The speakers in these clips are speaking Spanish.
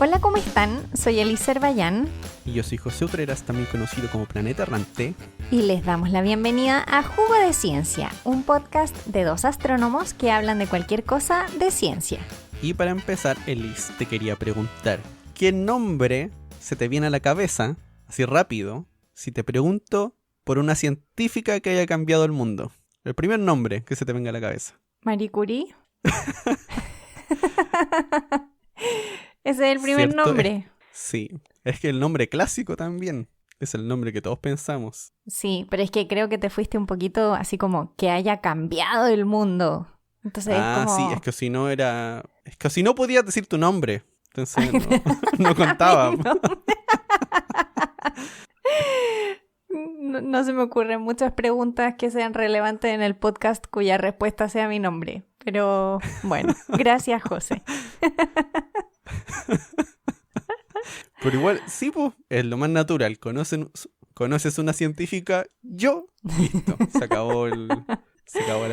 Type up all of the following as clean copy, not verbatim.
Hola, ¿cómo están? Soy Elisa Bayán Y yo soy José Utreras, también conocido como Planeta Errante. y les damos la bienvenida a Jugo de Ciencia, un podcast de dos astrónomos que hablan de cualquier cosa de ciencia. Y para empezar, Elis, te quería preguntar, ¿qué nombre se te viene a la cabeza, así rápido, si te pregunto por una científica que haya cambiado el mundo? El primer nombre que se te venga a la cabeza. Marie Curie. Ese es el primer ¿Cierto? nombre. Sí, es que el nombre clásico también es el nombre que todos pensamos. Sí, pero es que creo que te fuiste un poquito así como que haya cambiado el mundo. Entonces es como... Sí, es que si no era... Es que si no podías decir tu nombre, entonces no contaba. No se me ocurren muchas preguntas que sean relevantes en el podcast cuya respuesta sea mi nombre. Pero bueno, gracias, José. Pero igual, sí, pues, es lo más natural. Conoces una científica, yo, listo, se acabó la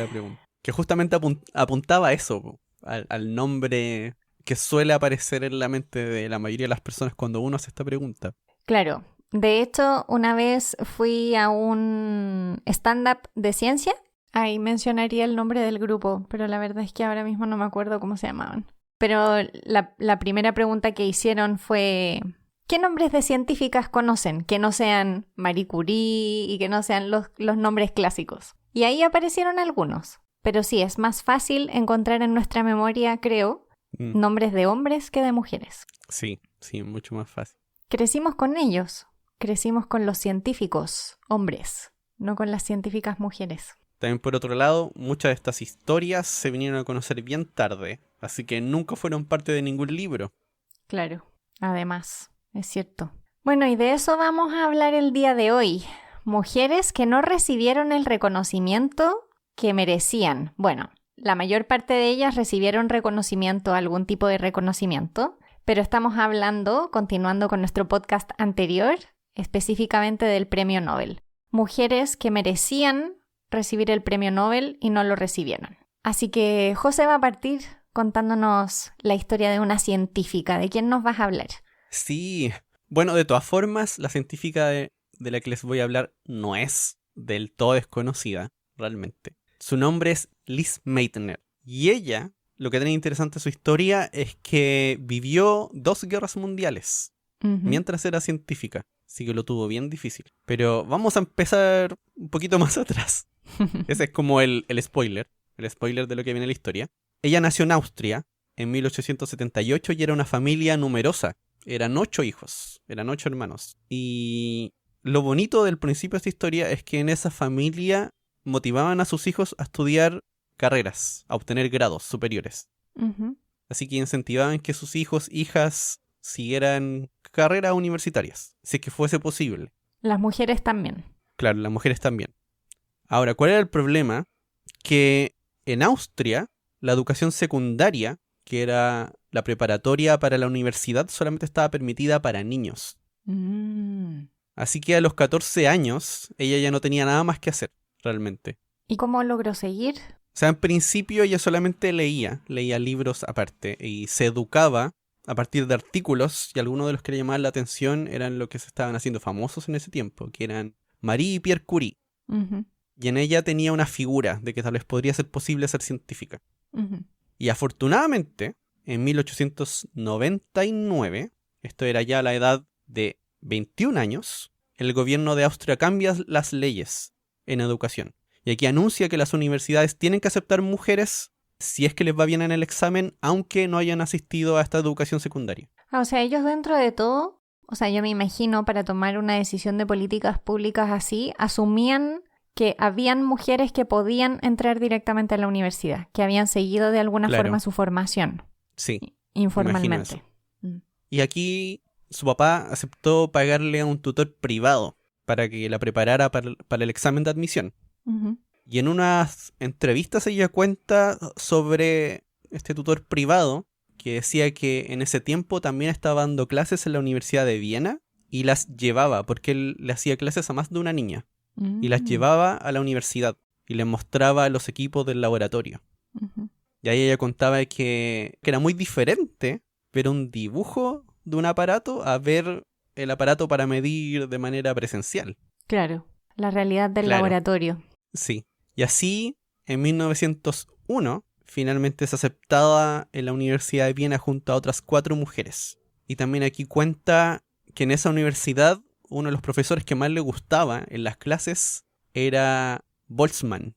pregunta. Que justamente apuntaba a eso, po, al nombre que suele aparecer en la mente de la mayoría de las personas cuando uno hace esta pregunta. Claro, de hecho, una vez fui a un stand-up de ciencia. Ahí mencionaría el nombre del grupo, pero la verdad es que ahora mismo no me acuerdo cómo se llamaban. Pero la primera pregunta que hicieron fue... ¿Qué nombres de científicas conocen que no sean Marie Curie y que no sean los nombres clásicos? Y ahí aparecieron algunos. Pero sí, es más fácil encontrar en nuestra memoria, creo, nombres de hombres que de mujeres. Sí, mucho más fácil. Crecimos con ellos. Crecimos con los científicos hombres, no con las científicas mujeres. También por otro lado, muchas de estas historias se vinieron a conocer bien tarde, así que nunca fueron parte de ningún libro. Claro, además, es cierto. Bueno, y de eso vamos a hablar el día de hoy. Mujeres que no recibieron el reconocimiento que merecían. Bueno, la mayor parte de ellas recibieron reconocimiento, algún tipo de reconocimiento, pero estamos hablando, continuando con nuestro podcast anterior, específicamente del Premio Nobel. Mujeres que merecían recibir el Premio Nobel y no lo recibieron. Así que José va a partir contándonos la historia de una científica. ¿De quién nos vas a hablar? Sí, bueno, de todas formas, la científica de la que les voy a hablar no es del todo desconocida, realmente. Su nombre es Liz Meitner. Y ella, lo que tiene interesante de su historia es que vivió 2 guerras mundiales mientras era científica. Así que lo tuvo bien difícil. Pero vamos a empezar un poquito más atrás. Ese es como el spoiler de lo que viene en la historia. Ella nació en Austria en 1878 y era una familia numerosa. Eran 8 hijos, eran 8 hermanos. Y lo bonito del principio de esta historia es que en esa familia motivaban a sus hijos a estudiar carreras, a obtener grados superiores. Así que incentivaban que sus hijos, hijas, siguieran carreras universitarias, si es que fuese posible. Las mujeres también. Claro, las mujeres también. Ahora, ¿cuál era el problema? Que en Austria, la educación secundaria, que era la preparatoria para la universidad, solamente estaba permitida para niños. Así que a los 14 años, ella ya no tenía nada más que hacer, realmente. ¿Y cómo logró seguir? O sea, en principio ella solamente leía libros aparte y se educaba a partir de artículos, y algunos de los que le llamaban la atención eran los que se estaban haciendo famosos en ese tiempo, que eran Marie y Pierre Curie. Y en ella tenía una figura de que tal vez podría ser posible ser científica. Y afortunadamente, en 1899, esto era ya la edad de 21 años, el gobierno de Austria cambia las leyes en educación. Y aquí anuncia que las universidades tienen que aceptar mujeres si es que les va bien en el examen, aunque no hayan asistido a esta educación secundaria. O sea, ellos dentro de todo, o sea, yo me imagino para tomar una decisión de políticas públicas así, asumían que habían mujeres que podían entrar directamente a la universidad, que habían seguido de alguna forma su formación. Sí. Informalmente. Y aquí su papá aceptó pagarle a un tutor privado para que la preparara para el examen de admisión. Y en unas entrevistas ella cuenta sobre este tutor privado que decía que en ese tiempo también estaba dando clases en la Universidad de Viena y las llevaba, porque él le hacía clases a más de una niña. Y las llevaba a la universidad y les mostraba los equipos del laboratorio. Y ahí ella contaba que era muy diferente ver un dibujo de un aparato a ver el aparato para medir de manera presencial. Claro, la realidad del laboratorio. Sí. Y así, en 1901, finalmente es aceptada en la Universidad de Viena junto a otras 4 mujeres. Y también aquí cuenta que en esa universidad uno de los profesores que más le gustaba en las clases era Boltzmann,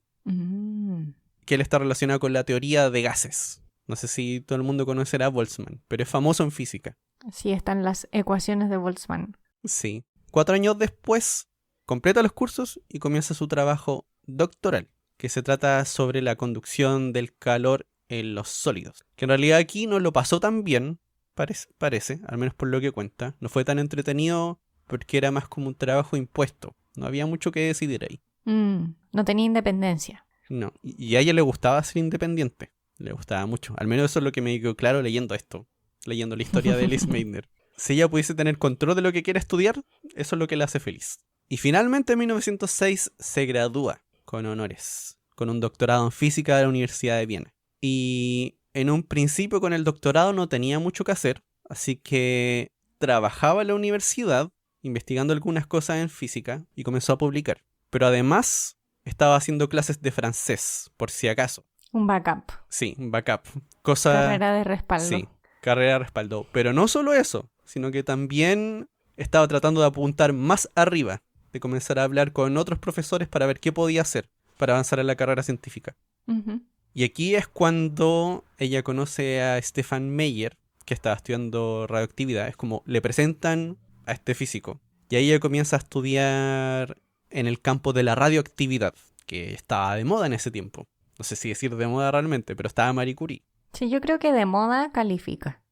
que él está relacionado con la teoría de gases. No sé si todo el mundo conocerá a Boltzmann, pero es famoso en física. Sí, están las ecuaciones de Boltzmann. Sí. 4 años después, completa los cursos y comienza su trabajo doctoral, que se trata sobre la conducción del calor en los sólidos. Que en realidad aquí no lo pasó tan bien, parece, al menos por lo que cuenta. No fue tan entretenido porque era más como un trabajo impuesto. No había mucho que decidir ahí. No tenía independencia. No, y a ella le gustaba ser independiente. Le gustaba mucho. Al menos eso es lo que me quedó claro leyendo esto. Leyendo la historia de Lise Meitner. Si ella pudiese tener control de lo que quiere estudiar, eso es lo que la hace feliz. Y finalmente en 1906 se gradúa con honores, con un doctorado en física de la Universidad de Viena. Y en un principio con el doctorado no tenía mucho que hacer, así que trabajaba en la universidad investigando algunas cosas en física y comenzó a publicar. Pero además estaba haciendo clases de francés, por si acaso. Un backup. Sí, un backup. Carrera de respaldo. Sí, carrera de respaldo. Pero no solo eso, sino que también estaba tratando de apuntar más arriba, de comenzar a hablar con otros profesores para ver qué podía hacer para avanzar en la carrera científica. Y aquí es cuando ella conoce a Stefan Meyer, que estaba estudiando radioactividad. Es como le presentan a este físico. Y ahí ella comienza a estudiar en el campo de la radioactividad, que estaba de moda en ese tiempo. No sé si decir de moda realmente, pero estaba Marie Curie. Sí, yo creo que de moda califica.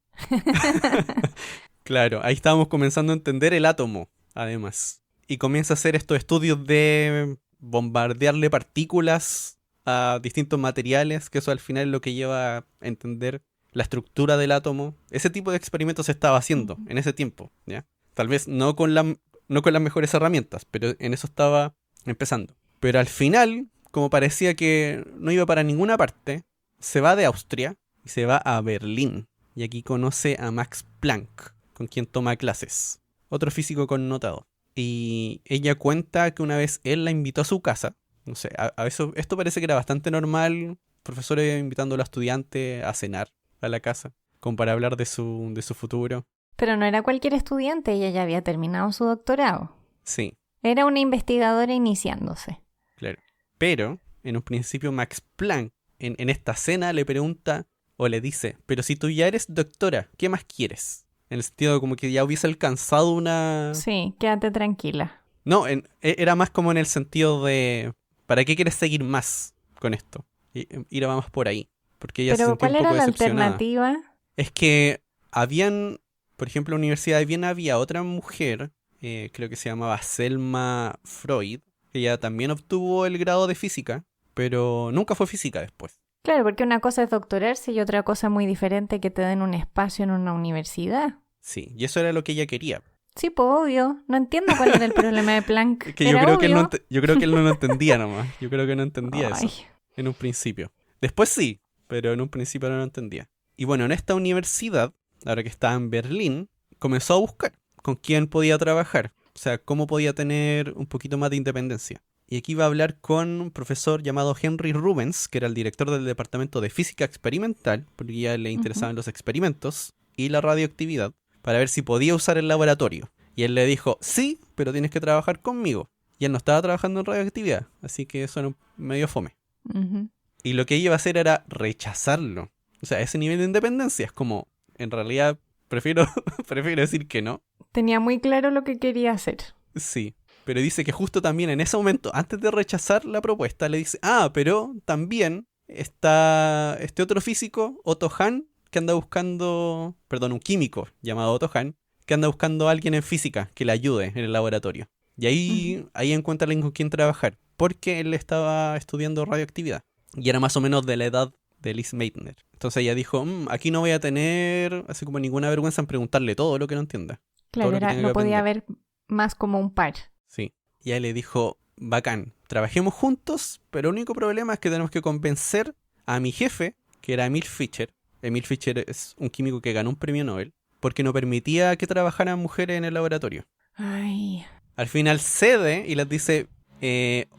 Claro, ahí estábamos comenzando a entender el átomo, además. Y comienza a hacer estos estudios de bombardearle partículas a distintos materiales, que eso al final es lo que lleva a entender la estructura del átomo. Ese tipo de experimentos se estaba haciendo en ese tiempo, ¿ya? Tal vez no con las mejores herramientas, pero en eso estaba empezando. Pero al final, como parecía que no iba para ninguna parte, se va de Austria y se va a Berlín. Y aquí conoce a Max Planck, con quien toma clases. Otro físico connotado. Y ella cuenta que una vez él la invitó a su casa. No sé, a veces esto parece que era bastante normal. Profesores invitando a los estudiantes a cenar a la casa, como para hablar de su futuro. Pero no era cualquier estudiante, ella ya había terminado su doctorado. Sí. Era una investigadora iniciándose. Claro. Pero, en un principio, Max Planck, en esta cena, le pregunta o le dice, pero si tú ya eres doctora, ¿qué más quieres? En el sentido de como que ya hubiese alcanzado una... Sí, quédate tranquila. No, era más como en el sentido de, ¿para qué quieres seguir más con esto? Ir más por ahí. Porque ella se Pero sentía un ¿cuál poco era la decepcionada. alternativa? Es que habían, por ejemplo, en la Universidad de Viena había otra mujer, creo que se llamaba Selma Freud, que ella también obtuvo el grado de física, pero nunca fue física después. Claro, porque una cosa es doctorarse y otra cosa muy diferente que te den un espacio en una universidad. Sí, y eso era lo que ella quería. Sí, pues obvio. No entiendo cuál era el problema de Planck. Que yo creo que él no lo entendía nomás. Yo creo que no entendía Ay. eso en un principio. Después sí, pero en un principio no lo entendía. Y bueno, en esta universidad, ahora que estaba en Berlín, comenzó a buscar con quién podía trabajar. O sea, cómo podía tener un poquito más de independencia. Y aquí va a hablar con un profesor llamado Henry Rubens, que era el director del departamento de física experimental, porque ya le interesaban los experimentos y la radioactividad, para ver si podía usar el laboratorio. Y él le dijo, sí, pero tienes que trabajar conmigo. Y él no estaba trabajando en radioactividad, así que eso era medio fome. Y lo que ella iba a hacer era rechazarlo. O sea, ese nivel de independencia es como, en realidad, prefiero decir que no. Tenía muy claro lo que quería hacer. Sí, pero dice que justo también en ese momento, antes de rechazar la propuesta, le dice, pero también está este otro físico, Otto Hahn, que anda buscando, un químico llamado Otto Hahn, que anda buscando a alguien en física que le ayude en el laboratorio. Y ahí encuentra a alguien con quien trabajar, porque él estaba estudiando radioactividad. Y era más o menos de la edad de Lise Meitner. Entonces ella dijo, aquí no voy a tener así como ninguna vergüenza en preguntarle todo lo que no entienda. Claro, lo podía ver más como un par. Sí. Y él le dijo, bacán, trabajemos juntos, pero el único problema es que tenemos que convencer a mi jefe, que era Emil Fischer. Emil Fischer es un químico que ganó un premio Nobel. porque no permitía que trabajaran mujeres en el laboratorio. Ay. Al final cede y les dice, que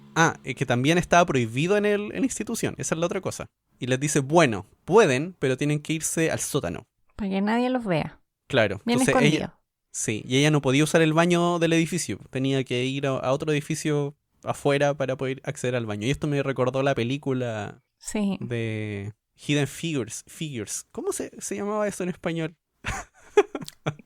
también estaba prohibido en la institución, esa es la otra cosa. Y les dice, bueno, pueden, pero tienen que irse al sótano. Para que nadie los vea. Claro. Bien Entonces escondido. ella, sí, y ella no podía usar el baño del edificio, tenía que ir a otro edificio afuera para poder acceder al baño. Y esto me recordó la película Sí. de Hidden Figures. ¿Cómo se llamaba eso en español?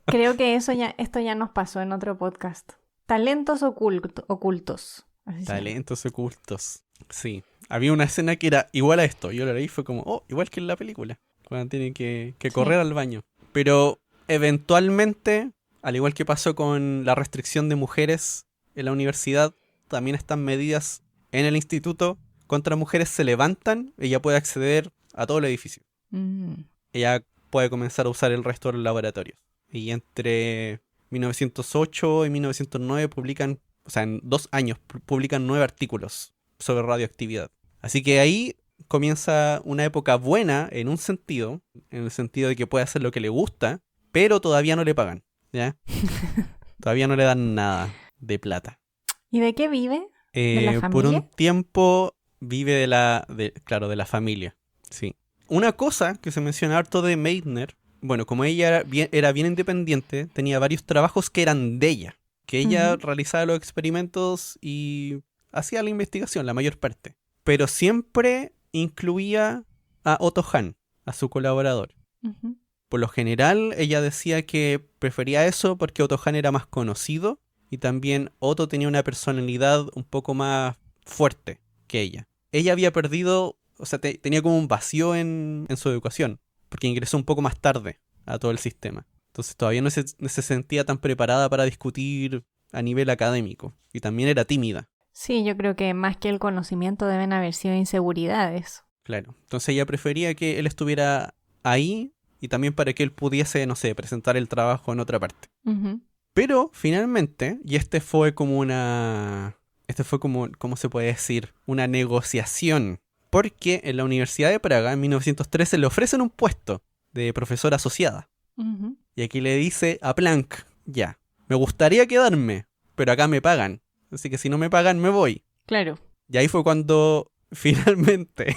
Creo que esto ya nos pasó en otro podcast. Talentos ocultos. Así se llama. Talentos ocultos. Sí. Había una escena que era igual a esto. Yo la leí y fue como, igual que en la película. Cuando tienen que correr al baño. Pero eventualmente, al igual que pasó con la restricción de mujeres en la universidad, también están medidas en el instituto contra mujeres se levantan, ella puede acceder a todo el edificio. Ella puede comenzar a usar el resto de los laboratorios. Y entre 1908 y 1909 publican, o sea, en 2 años publican 9 artículos sobre radioactividad. Así que ahí comienza una época buena en un sentido, en el sentido de que puede hacer lo que le gusta, pero todavía no le pagan, ¿ya? Todavía no le dan nada de plata. ¿Y de qué vive? ¿De la familia? Por un tiempo vive de la familia, sí. Una cosa que se menciona harto de Meitner, bueno, como ella era bien independiente, tenía varios trabajos que eran de ella, que ella realizaba los experimentos y hacía la investigación, la mayor parte. Pero siempre incluía a Otto Hahn, a su colaborador. Por lo general, ella decía que prefería eso porque Otto Hahn era más conocido y también Otto tenía una personalidad un poco más fuerte que ella. Ella había perdido, o sea, tenía como un vacío en su educación, porque ingresó un poco más tarde a todo el sistema. Entonces todavía no se sentía tan preparada para discutir a nivel académico. Y también era tímida. Sí, yo creo que más que el conocimiento deben haber sido inseguridades. Claro. Entonces ella prefería que él estuviera ahí y también para que él pudiese, no sé, presentar el trabajo en otra parte. Pero finalmente, y ¿cómo se puede decir? Una negociación. Porque en la Universidad de Praga, en 1913, le ofrecen un puesto de profesora asociada. Y aquí le dice a Planck, ya, me gustaría quedarme, pero acá me pagan. Así que si no me pagan, me voy. Claro. Y ahí fue cuando finalmente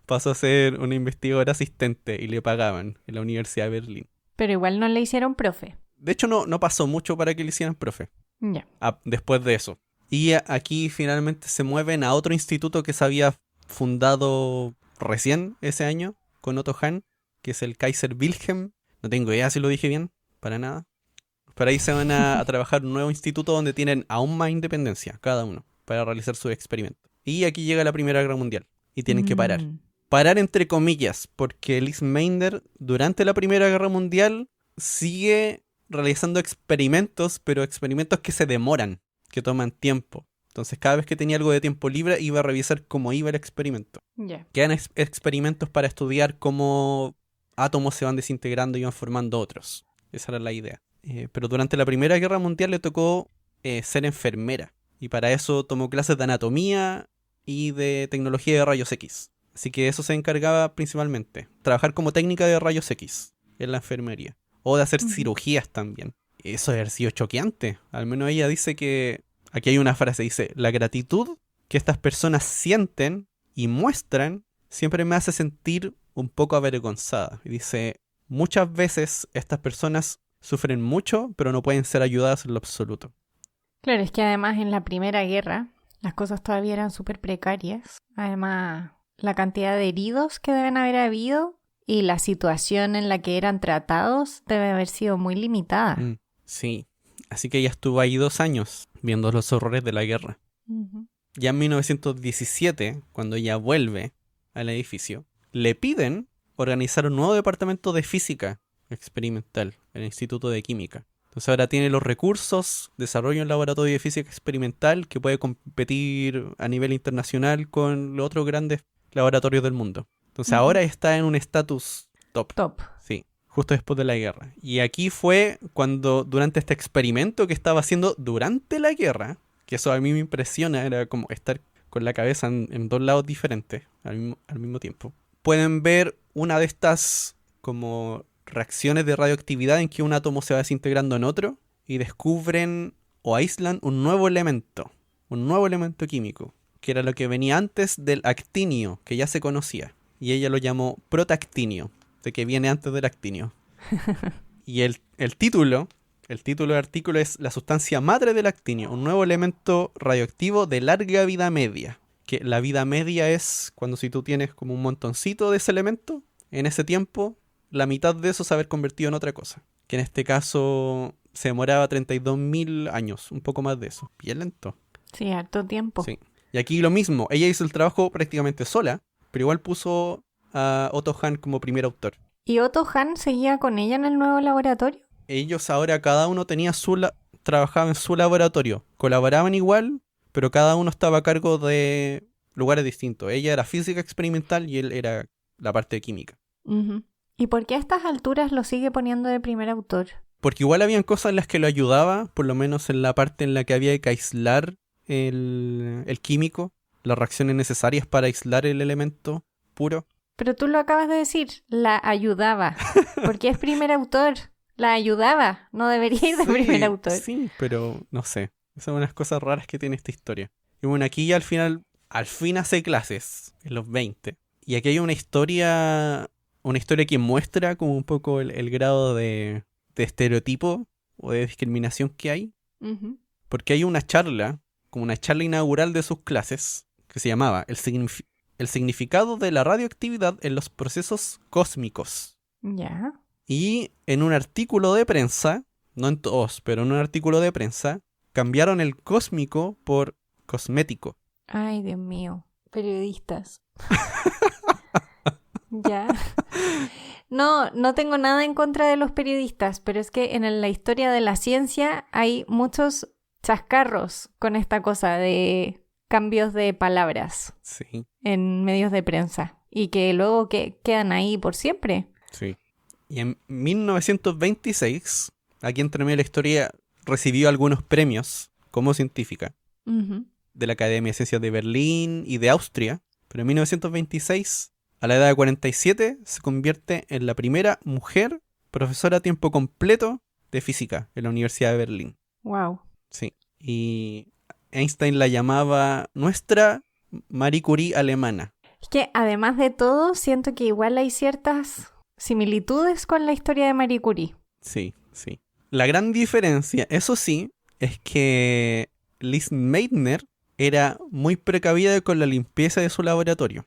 pasó a ser una investigadora asistente y le pagaban en la Universidad de Berlín. Pero igual no le hicieron profe. De hecho, no pasó mucho para que le hicieran profe. Ya. Después de eso. Y aquí finalmente se mueven a otro instituto que se había fundado recién ese año con Otto Hahn, que es el Kaiser Wilhelm. No tengo idea si lo dije bien, para nada. Pero ahí se van a trabajar un nuevo instituto donde tienen aún más independencia, cada uno, para realizar sus experimentos. Y aquí llega la Primera Guerra Mundial y tienen que parar. Parar entre comillas, porque Lise Meitner durante la Primera Guerra Mundial sigue realizando experimentos, pero experimentos que se demoran, que toman tiempo. Entonces cada vez que tenía algo de tiempo libre iba a revisar cómo iba el experimento. Que eran experimentos para estudiar cómo átomos se van desintegrando y van formando otros. Esa era la idea. Pero durante la Primera Guerra Mundial le tocó ser enfermera. Y para eso tomó clases de anatomía y de tecnología de rayos X. Así que eso se encargaba principalmente. Trabajar como técnica de rayos X en la enfermería. O de hacer cirugías también. Eso debe haber sido choqueante. Al menos ella dice que... Aquí hay una frase, dice: la gratitud que estas personas sienten y muestran siempre me hace sentir un poco avergonzada. Y dice, muchas veces estas personas sufren mucho, pero no pueden ser ayudadas en lo absoluto. Claro, es que además en la Primera Guerra las cosas todavía eran súper precarias. Además, la cantidad de heridos que deben haber habido y la situación en la que eran tratados debe haber sido muy limitada. Sí, así que ella estuvo ahí 2 años viendo los horrores de la guerra. Ya en 1917, cuando ella vuelve al edificio, le piden organizar un nuevo departamento de física experimental en el Instituto de Química. Entonces ahora tiene los recursos, desarrolla un laboratorio de física experimental que puede competir a nivel internacional con los otros grandes laboratorios del mundo. Entonces ahora está en un estatus top. Sí, justo después de la guerra. Y aquí fue cuando, durante este experimento que estaba haciendo durante la guerra, que eso a mí me impresiona, era como estar con la cabeza en 2 lados diferentes al mismo tiempo. Pueden ver una de estas como reacciones de radioactividad en que un átomo se va desintegrando en otro y descubren o aíslan un nuevo elemento químico, que era lo que venía antes del actinio, que ya se conocía. Y ella lo llamó protactinio, de que viene antes del actinio. Y el título del artículo es La sustancia madre del actinio, un nuevo elemento radioactivo de larga vida media. Que la vida media es cuando si tú tienes como un montoncito de ese elemento, en ese tiempo, la mitad de eso se haber convertido en otra cosa. Que en este caso se demoraba 32.000 años, un poco más de eso. Bien lento. Sí, harto tiempo. Sí. Y aquí lo mismo, ella hizo el trabajo prácticamente sola, pero igual puso a Otto Hahn como primer autor. ¿Y Otto Hahn seguía con ella en el nuevo laboratorio? Ellos ahora cada uno tenía trabajaba en su laboratorio, colaboraban igual, pero cada uno estaba a cargo de lugares distintos. Ella era física experimental y él era la parte de química. Uh-huh. ¿Y por qué a estas alturas lo sigue poniendo de primer autor? Porque igual habían cosas en las que lo ayudaba, por lo menos en la parte en la que había que aislar el químico, las reacciones necesarias para aislar el elemento puro. Pero tú lo acabas de decir, la ayudaba. Porque es primer autor. La ayudaba. No debería ir de primer autor. Sí, pero no sé. Esas son unas cosas raras que tiene esta historia. Y bueno, aquí ya al fin hace clases, en los 20. Y aquí hay una historia que muestra como un poco el grado de estereotipo o de discriminación que hay. Uh-huh. Porque hay una charla, como una charla inaugural de sus clases, que se llamaba El significado de la radioactividad en los procesos cósmicos. Ya. Y en un artículo de prensa, no en todos, pero en un artículo de prensa, cambiaron el cósmico por cosmético. Ay, Dios mío. Periodistas. Ya. No tengo nada en contra de los periodistas, pero es que en la historia de la ciencia hay muchos chascarros con esta cosa de cambios de palabras Sí, en medios de prensa y que luego quedan ahí por siempre. sí. Y en 1926, aquí entre medio de la historia, recibió algunos premios como científica Uh-huh. de la Academia de Ciencias de Berlín y de Austria. Pero en 1926, a la edad de 47, se convierte en la primera mujer profesora a tiempo completo de física en la Universidad de Berlín. Wow. Sí. Y Einstein la llamaba nuestra Marie Curie alemana. Es que además de todo, siento que igual hay ciertas similitudes con la historia de Marie Curie. Sí, sí. La gran diferencia, eso sí, es que Lise Meitner era muy precavida con la limpieza de su laboratorio.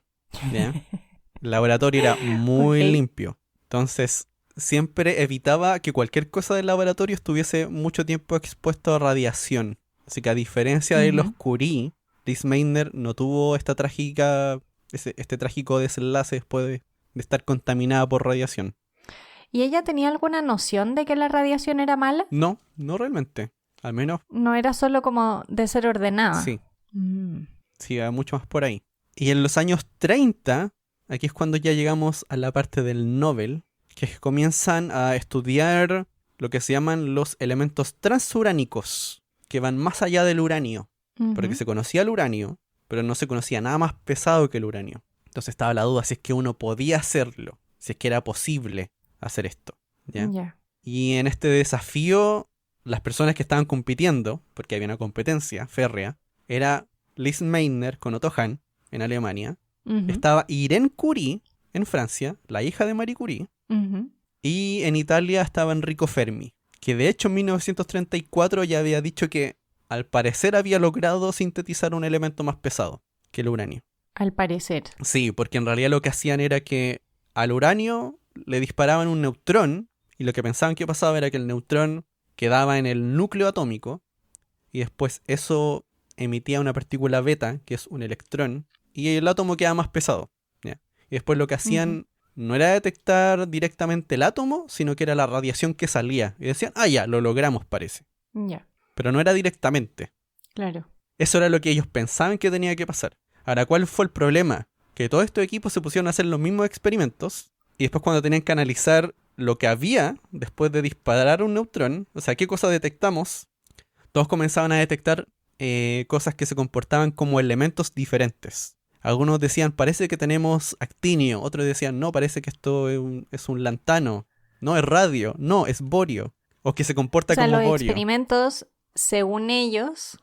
¿Ya? El laboratorio era muy Ok. limpio. Entonces, siempre evitaba que cualquier cosa del laboratorio estuviese mucho tiempo expuesto a radiación. Así que a diferencia de los Ujú. Curie, Lise Meitner no tuvo este trágico desenlace después de estar contaminada por radiación. ¿Y ella tenía alguna noción de que la radiación era mala? No, no realmente. Al menos, No era solo como de ser ordenada. sí. Mm. Sí, va mucho más por ahí. Y en los años 30, aquí es cuando ya llegamos a la parte del Nobel, que comienzan a estudiar lo que se llaman los elementos transuránicos, que van más allá del uranio. Porque Ujú. se conocía el uranio, pero no se conocía nada más pesado que el uranio. Entonces estaba la duda si es que uno podía hacerlo, si es que era posible hacer esto. ¿Ya? Ya. Y en este desafío, las personas que estaban compitiendo, porque había una competencia férrea, era Lise Meitner con Otto Hahn en Alemania, Ujú. estaba Irene Curie en Francia, la hija de Marie Curie, Ujú. y en Italia estaba Enrico Fermi, que de hecho en 1934 ya había dicho que al parecer había logrado sintetizar un elemento más pesado que el uranio. Al parecer. Sí, porque en realidad lo que hacían era que al uranio le disparaban un neutrón y lo que pensaban que pasaba era que el neutrón quedaba en el núcleo atómico y después eso emitía una partícula beta, que es un electrón, y el átomo quedaba más pesado. ¿Ya? Y después lo que hacían no era detectar directamente el átomo, sino que era la radiación que salía. Y decían, ya, lo logramos parece. Ya. Pero no era directamente. Claro. Eso era lo que ellos pensaban que tenía que pasar. Ahora, ¿cuál fue el problema? Que todos estos equipos se pusieron a hacer los mismos experimentos y después cuando tenían que analizar lo que había después de disparar un neutrón, o sea, qué cosa detectamos, todos comenzaban a detectar cosas que se comportaban como elementos diferentes. Algunos decían, parece que tenemos actinio, otros decían, no, parece que esto es un lantano, no, es radio, no, es borio. O que se comporta O sea, como los borio. experimentos, según ellos,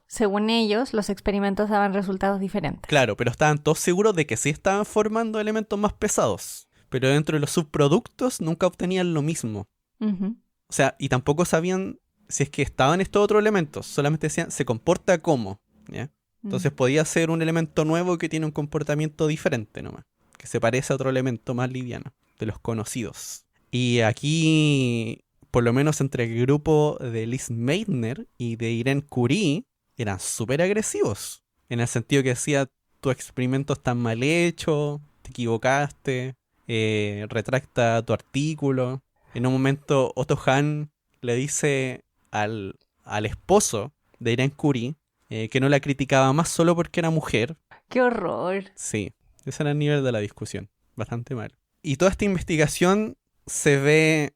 los experimentos daban resultados diferentes. Claro, pero estaban todos seguros de que sí estaban formando elementos más pesados. Pero dentro de los subproductos nunca obtenían lo mismo. Ujú. O sea, y tampoco sabían si es que estaban estos otros elementos. Solamente decían, se comporta como, ¿ya? Entonces podía ser un elemento nuevo que tiene un comportamiento diferente nomás. Que se parece a otro elemento más liviano, de los conocidos. Y aquí, por lo menos entre el grupo de Liz Meitner y de Irene Curie, eran súper agresivos. En el sentido que decía, tu experimento está mal hecho, te equivocaste, retracta tu artículo. En un momento Otto Hahn le dice al esposo de Irene Curie que no la criticaba más solo porque era mujer. ¡Qué horror! Sí, ese era el nivel de la discusión. Bastante mal. Y toda esta investigación se ve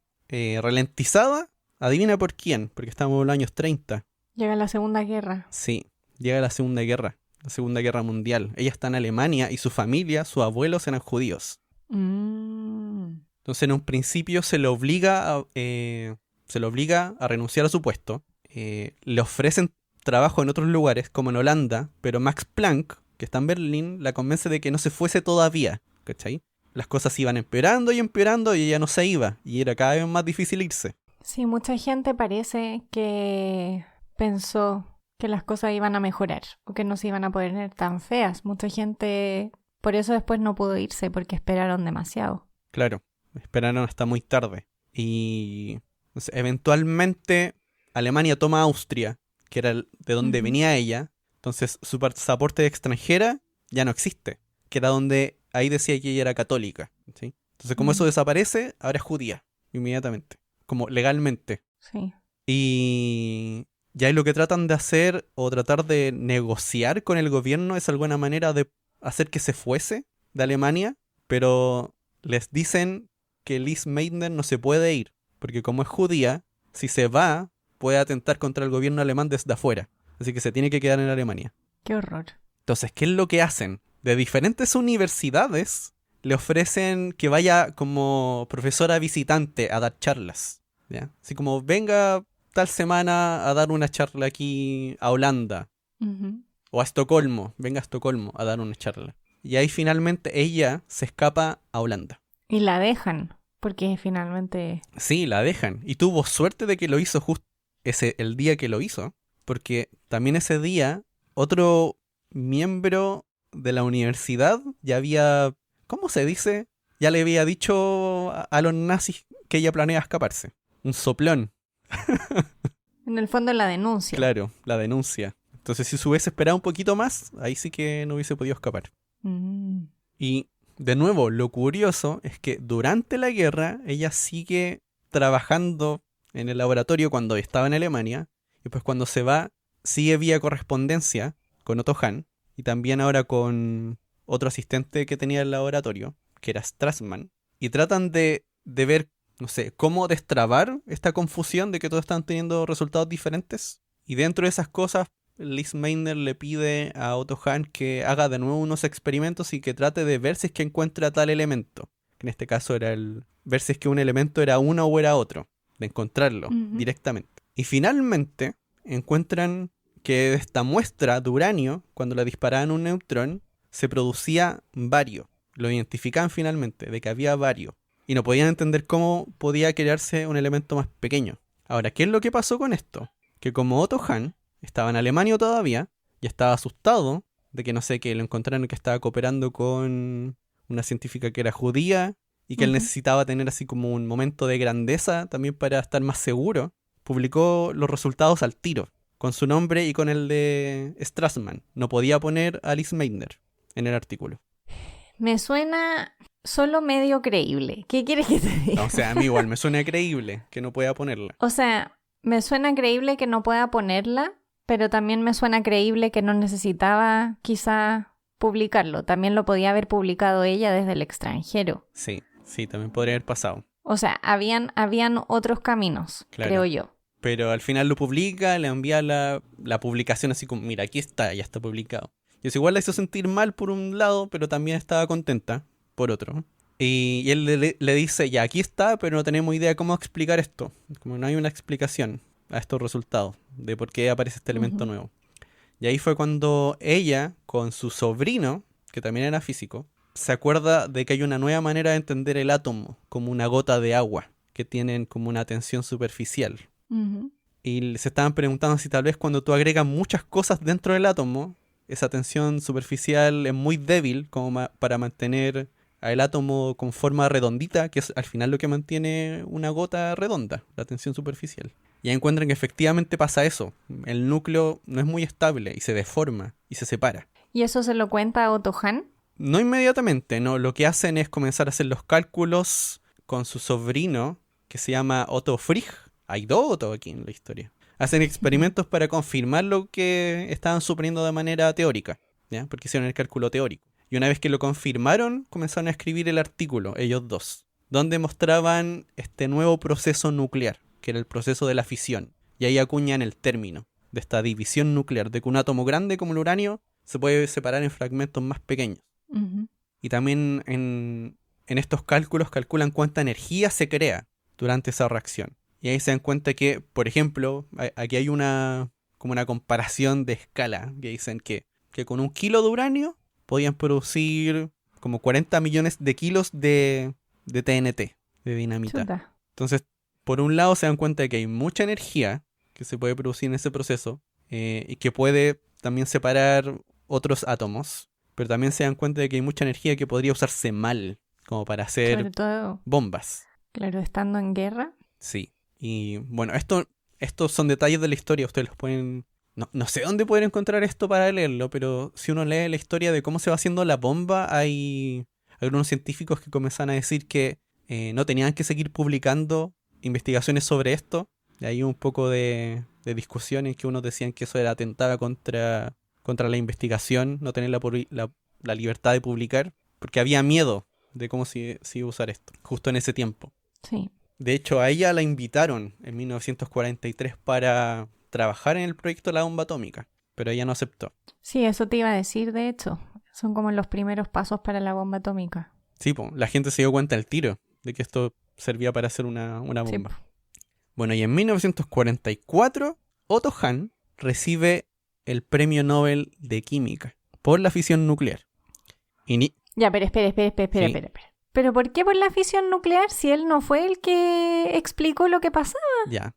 ralentizada. Adivina por quién, porque estamos en los años 30. Llega la Segunda Guerra. Sí, llega la Segunda Guerra Mundial. Ella está en Alemania y su familia, sus abuelos eran judíos. Entonces en un principio se le obliga a renunciar a su puesto. Le ofrecen trabajo en otros lugares, como en Holanda, pero Max Planck, que está en Berlín, la convence de que no se fuese todavía, ¿cachai? Las cosas iban empeorando y ella no se iba, y era cada vez más difícil irse. Sí, mucha gente parece que pensó que las cosas iban a mejorar o que no se iban a poner tan feas. Mucha gente por eso después no pudo irse porque esperaron demasiado. Claro, esperaron hasta muy tarde. Y eventualmente Alemania toma Austria, que era de donde venía ella. Entonces su pasaporte de extranjera ya no existe, que era donde ahí decía que ella era católica, ¿sí? Entonces como eso desaparece, ahora es judía, inmediatamente, como legalmente. Sí. Y ya lo que tratan de hacer o tratar de negociar con el gobierno es alguna manera de hacer que se fuese de Alemania, pero les dicen que Liz Meitner no se puede ir, porque como es judía, si se va, puede atentar contra el gobierno alemán desde afuera. Así que se tiene que quedar en Alemania. ¡Qué horror! Entonces, ¿qué es lo que hacen? De diferentes universidades le ofrecen que vaya como profesora visitante a dar charlas, ¿ya? Así como, venga tal semana a dar una charla aquí a Holanda. O a Estocolmo, venga a Estocolmo a dar una charla. Y ahí finalmente ella se escapa a Holanda. Y la dejan, porque finalmente... Sí, la dejan. Y tuvo suerte de que lo hizo justo el día que lo hizo. Porque también ese día otro miembro de la universidad ya había... ¿Cómo se dice? Ya le había dicho a los nazis que ella planea escaparse. Un soplón. En el fondo la denuncia. Claro, la denuncia. Entonces si se hubiese esperado un poquito más, ahí sí que no hubiese podido escapar. Y de nuevo, lo curioso es que durante la guerra ella sigue trabajando en el laboratorio cuando estaba en Alemania. Y pues cuando se va, sigue vía correspondencia con Otto Hahn. Y también ahora con otro asistente que tenía el laboratorio, que era Strassmann. Y tratan de ver, no sé, cómo destrabar esta confusión de que todos están teniendo resultados diferentes. Y dentro de esas cosas, Liz Meitner le pide a Otto Hahn que haga de nuevo unos experimentos y que trate de ver si es que encuentra tal elemento. En este caso era ver si es que un elemento era uno o era otro. De encontrarlo directamente. Y finalmente encuentran que de esta muestra de uranio, cuando le disparaban un neutrón, se producía bario. Lo identificaban finalmente, de que había bario. Y no podían entender cómo podía crearse un elemento más pequeño. Ahora, ¿qué es lo que pasó con esto? Que como Otto Hahn estaba en Alemania todavía, y estaba asustado de que, no sé, que lo encontraron que estaba cooperando con una científica que era judía, y que él necesitaba tener así como un momento de grandeza también para estar más seguro, publicó los resultados al tiro, con su nombre y con el de Strassmann. No podía poner a Liz Meitner en el artículo. Me suena solo medio creíble. ¿Qué quieres que te diga? No, o sea, a mí igual me suena creíble que no pueda ponerla. O sea, me suena creíble que no pueda ponerla, pero también me suena creíble que no necesitaba quizá publicarlo. También lo podía haber publicado ella desde el extranjero. Sí, también podría haber pasado. O sea, habían otros caminos, claro, creo yo. Pero al final lo publica, le envía la publicación así como, mira, aquí está, ya está publicado. Y eso igual la hizo sentir mal por un lado, pero también estaba contenta por otro. Y él le dice, ya aquí está, pero no tenemos idea cómo explicar esto. Como no hay una explicación a estos resultados de por qué aparece este elemento Ujú. nuevo. Y ahí fue cuando ella, con su sobrino, que también era físico, se acuerda de que hay una nueva manera de entender el átomo, como una gota de agua, que tienen como una tensión superficial. Ujú. Y se estaban preguntando si tal vez cuando tú agregas muchas cosas dentro del átomo, esa tensión superficial es muy débil como para mantener al átomo con forma redondita, que es al final lo que mantiene una gota redonda, la tensión superficial. Y ahí encuentran que efectivamente pasa eso. El núcleo no es muy estable y se deforma y se separa. ¿Y eso se lo cuenta a Otto Hahn? No inmediatamente, no. Lo que hacen es comenzar a hacer los cálculos con su sobrino, que se llama Otto Frigg. Hay dos Otto aquí en la historia. Hacen experimentos para confirmar lo que estaban suponiendo de manera teórica, ¿ya? Porque hicieron el cálculo teórico. Y una vez que lo confirmaron, comenzaron a escribir el artículo, ellos dos, donde mostraban este nuevo proceso nuclear, que era el proceso de la fisión. Y ahí acuñan el término de esta división nuclear, de que un átomo grande como el uranio se puede separar en fragmentos más pequeños. Ujú. Y también en estos cálculos calculan cuánta energía se crea durante esa reacción. Y ahí se dan cuenta que, por ejemplo, aquí hay como una comparación de escala, que dicen que con 1 kilo de uranio podían producir como 40 millones de kilos de TNT, de dinamita. Chuta. Entonces, por un lado se dan cuenta de que hay mucha energía que se puede producir en ese proceso y que puede también separar otros átomos, pero también se dan cuenta de que hay mucha energía que podría usarse mal, como para hacer Sobre todo, bombas. claro, estando en guerra. Sí. Y bueno, estos son detalles de la historia, ustedes los pueden... No sé dónde pueden encontrar esto para leerlo, pero si uno lee la historia de cómo se va haciendo la bomba, hay algunos científicos que comienzan a decir que no tenían que seguir publicando investigaciones sobre esto. Y hay un poco de discusión en que unos decían que eso era atentaba contra la investigación, no tener la libertad de publicar, porque había miedo de cómo se iba a usar esto, justo en ese tiempo. Sí. De hecho, a ella la invitaron en 1943 para trabajar en el proyecto de la bomba atómica, pero ella no aceptó. Sí, eso te iba a decir, de hecho. Son como los primeros pasos para la bomba atómica. Sí, po, la gente se dio cuenta al tiro de que esto servía para hacer una Sí. bomba. Bueno, y en 1944, Otto Hahn recibe el Premio Nobel de Química por la fisión nuclear. Ya, pero espera. ¿Pero por qué por la fisión nuclear si él no fue el que explicó lo que pasaba? Ya,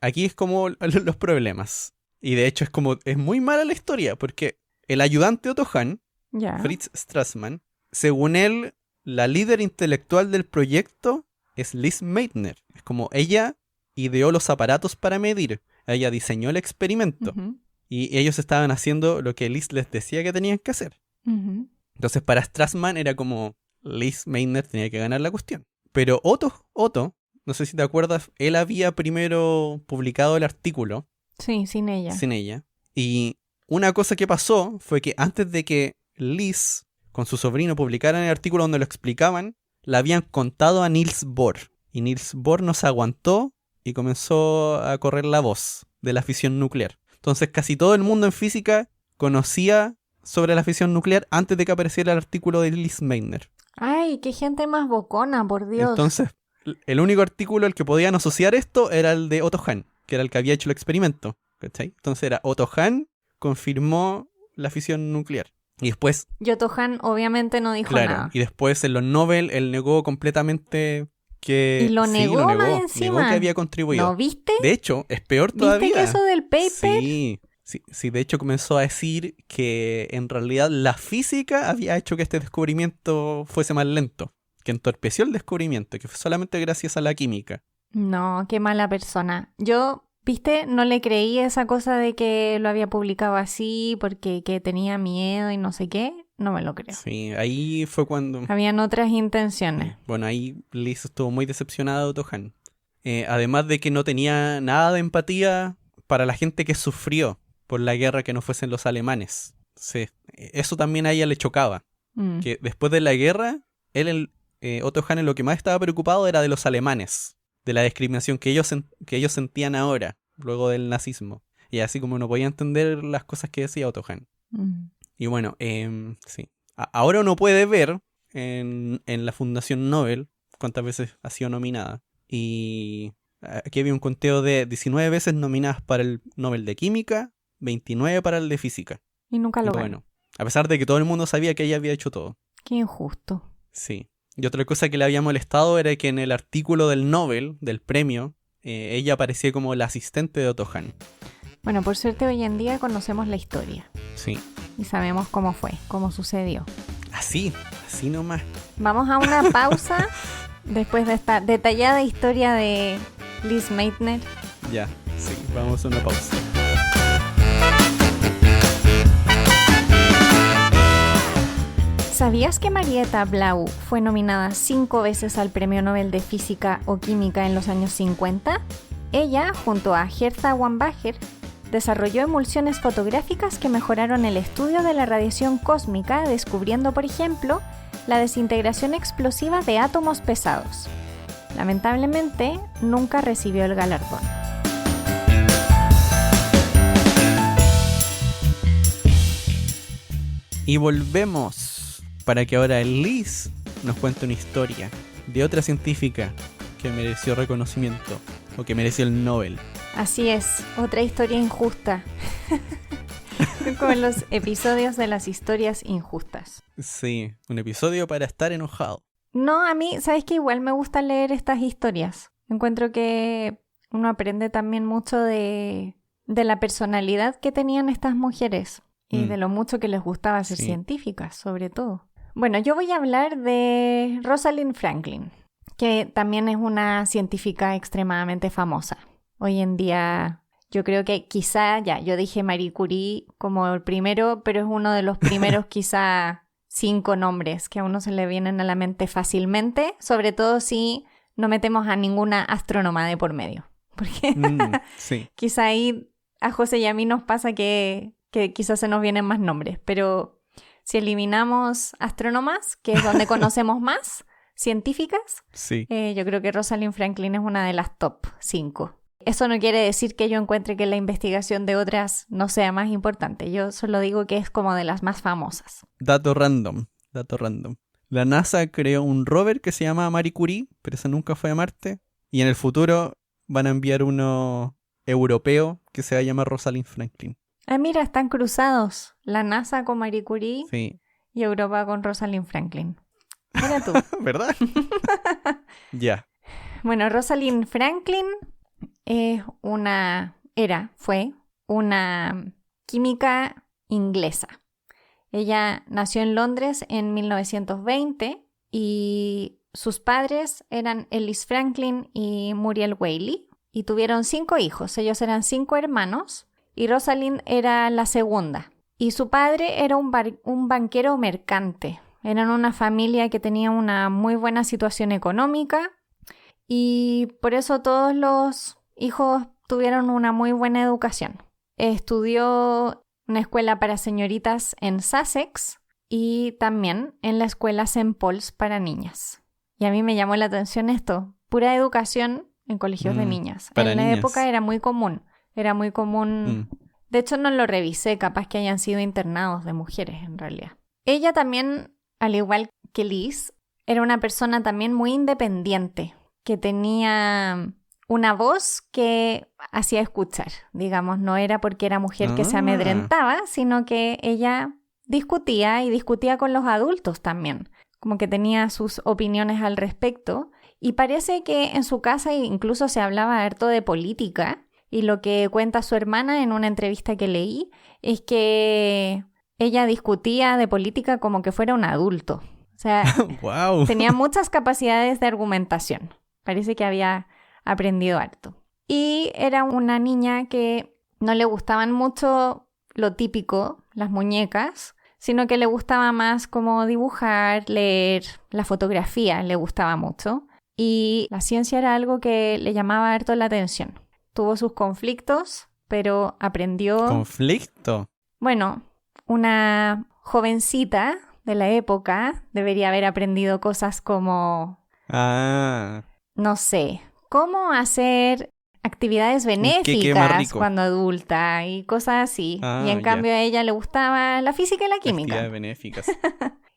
aquí es como los problemas. Y de hecho es muy mala la historia, porque el ayudante Otto Hahn, Ya. Fritz Strassmann, según él, la líder intelectual del proyecto es Lise Meitner. Es como ella ideó los aparatos para medir, ella diseñó el experimento, Ujú. y ellos estaban haciendo lo que Lise les decía que tenían que hacer. Ujú. Entonces para Strassmann era como Lise Meitner tenía que ganar la cuestión. Pero Otto, no sé si te acuerdas, él había primero publicado el artículo Sí, sin ella. sin ella. Y una cosa que pasó fue que antes de que Liz con su sobrino publicaran el artículo donde lo explicaban, la habían contado a Niels Bohr. Y Niels Bohr no se aguantó y comenzó a correr la voz de la fisión nuclear. Entonces casi todo el mundo en física conocía sobre la fisión nuclear antes de que apareciera el artículo de Lise Meitner. Ay, qué gente más bocona, por Dios. Entonces, el único artículo al que podían asociar esto era el de Otto Hahn, que era el que había hecho el experimento. ¿Cachai? Entonces era Otto Hahn confirmó la fisión nuclear. Y después, Y Otto Hahn obviamente no dijo claro, nada. y después en los Nobel él negó completamente que... Y lo sí, negó lo más negó. encima. Negó que había contribuido. ¿No viste? De hecho, es peor todavía. ¿Viste que eso del paper? Sí, de hecho comenzó a decir que en realidad la física había hecho que este descubrimiento fuese más lento, que entorpeció el descubrimiento, que fue solamente gracias a la química. No, qué mala persona. Yo, viste, no le creí esa cosa de que lo había publicado así porque que tenía miedo y no sé qué. No me lo creo. Sí, ahí fue cuando... Habían otras intenciones. Bueno, ahí Liz estuvo muy decepcionada de Otto Hahn. Además de que no tenía nada de empatía para la gente que sufrió por la guerra que no fuesen los alemanes. Sí, eso también a ella le chocaba. Mm. Que después de la guerra, Otto Hahn lo que más estaba preocupado era de los alemanes, de la discriminación que ellos sentían ahora, luego del nazismo. Y así como no podía entender las cosas que decía Otto Hahn. Mm. Y bueno, sí. Ahora uno puede ver en la Fundación Nobel cuántas veces ha sido nominada. Y aquí había un conteo de 19 veces nominadas para el Nobel de Química, 29 para el de Física. Y nunca lo ganó. Bueno, a pesar de que todo el mundo sabía que ella había hecho todo. Qué injusto. Sí. Y otra cosa que le había molestado era que en el artículo del Nobel, del premio, ella aparecía como la asistente de Otto Hahn. Bueno, por suerte hoy en día conocemos la historia. Sí. Y sabemos cómo fue, cómo sucedió. Así nomás. Vamos a una pausa después de esta detallada historia de Liz Meitner. Ya, sí, vamos a una pausa. ¿Sabías que Marietta Blau fue nominada 5 veces al Premio Nobel de Física o Química en los años 50? Ella, junto a Hertha Wambacher, desarrolló emulsiones fotográficas que mejoraron el estudio de la radiación cósmica, descubriendo, por ejemplo, la desintegración explosiva de átomos pesados. Lamentablemente, nunca recibió el galardón. Y volvemos para que ahora Liz nos cuente una historia de otra científica que mereció reconocimiento o que mereció el Nobel. Así es, otra historia injusta. Como en los episodios de las historias injustas. Sí, un episodio para estar enojado. No, a mí, ¿sabes qué? Igual me gusta leer estas historias. Encuentro que uno aprende también mucho de la personalidad que tenían estas mujeres y de lo mucho que les gustaba ser científicas, sobre todo. Bueno, yo voy a hablar de Rosalind Franklin, que también es una científica extremadamente famosa. Hoy en día, yo creo que quizá, yo dije Marie Curie como el primero, pero es uno de los primeros quizá 5 nombres que a uno se le vienen a la mente fácilmente, sobre todo si no metemos a ninguna astrónoma de por medio. Porque quizá ahí a José y a mí nos pasa que quizás se nos vienen más nombres, pero si eliminamos astrónomas, que es donde conocemos más, científicas, yo creo que Rosalind Franklin es una de las top 5. Eso no quiere decir que yo encuentre que la investigación de otras no sea más importante. Yo solo digo que es como de las más famosas. Dato random. La NASA creó un rover que se llama Marie Curie, pero ese nunca fue a Marte. Y en el futuro van a enviar uno europeo que se va a llamar Rosalind Franklin. Ah, mira, están cruzados. La NASA con Marie Curie y Europa con Rosalind Franklin. Mira tú. ¿Verdad? Ya. Bueno, Rosalind Franklin fue una química inglesa. Ella nació en Londres en 1920 y sus padres eran Ellis Franklin y Muriel Whaley y tuvieron 5 hijos. Ellos eran 5 hermanos y Rosalind era la segunda. Y su padre era un banquero mercante. Eran una familia que tenía una muy buena situación económica y por eso todos los hijos tuvieron una muy buena educación. Estudió una escuela para señoritas en Sussex y también en la escuela St. Paul's para niñas. Y a mí me llamó la atención esto, pura educación en colegios de niñas. En la época era muy común. De hecho no lo revisé, capaz que hayan sido internados de mujeres en realidad. Ella también, al igual que Liz, era una persona también muy independiente, que tenía una voz que hacía escuchar, digamos, no era porque era mujer que se amedrentaba, sino que ella discutía con los adultos también, como que tenía sus opiniones al respecto, y parece que en su casa incluso se hablaba harto de política, y lo que cuenta su hermana en una entrevista que leí es que ella discutía de política como que fuera un adulto, o sea, wow. Tenía muchas capacidades de argumentación, parece que había aprendido harto. Y era una niña que no le gustaban mucho lo típico, las muñecas, sino que le gustaba más como dibujar, leer, la fotografía le gustaba mucho. Y la ciencia era algo que le llamaba harto la atención. Tuvo sus conflictos, pero aprendió... ¿Conflicto? Bueno, una jovencita de la época debería haber aprendido cosas como... no sé... cómo hacer actividades benéficas cuando adulta y cosas así. Y en cambio a ella le gustaba la física y la química. Actividades benéficas.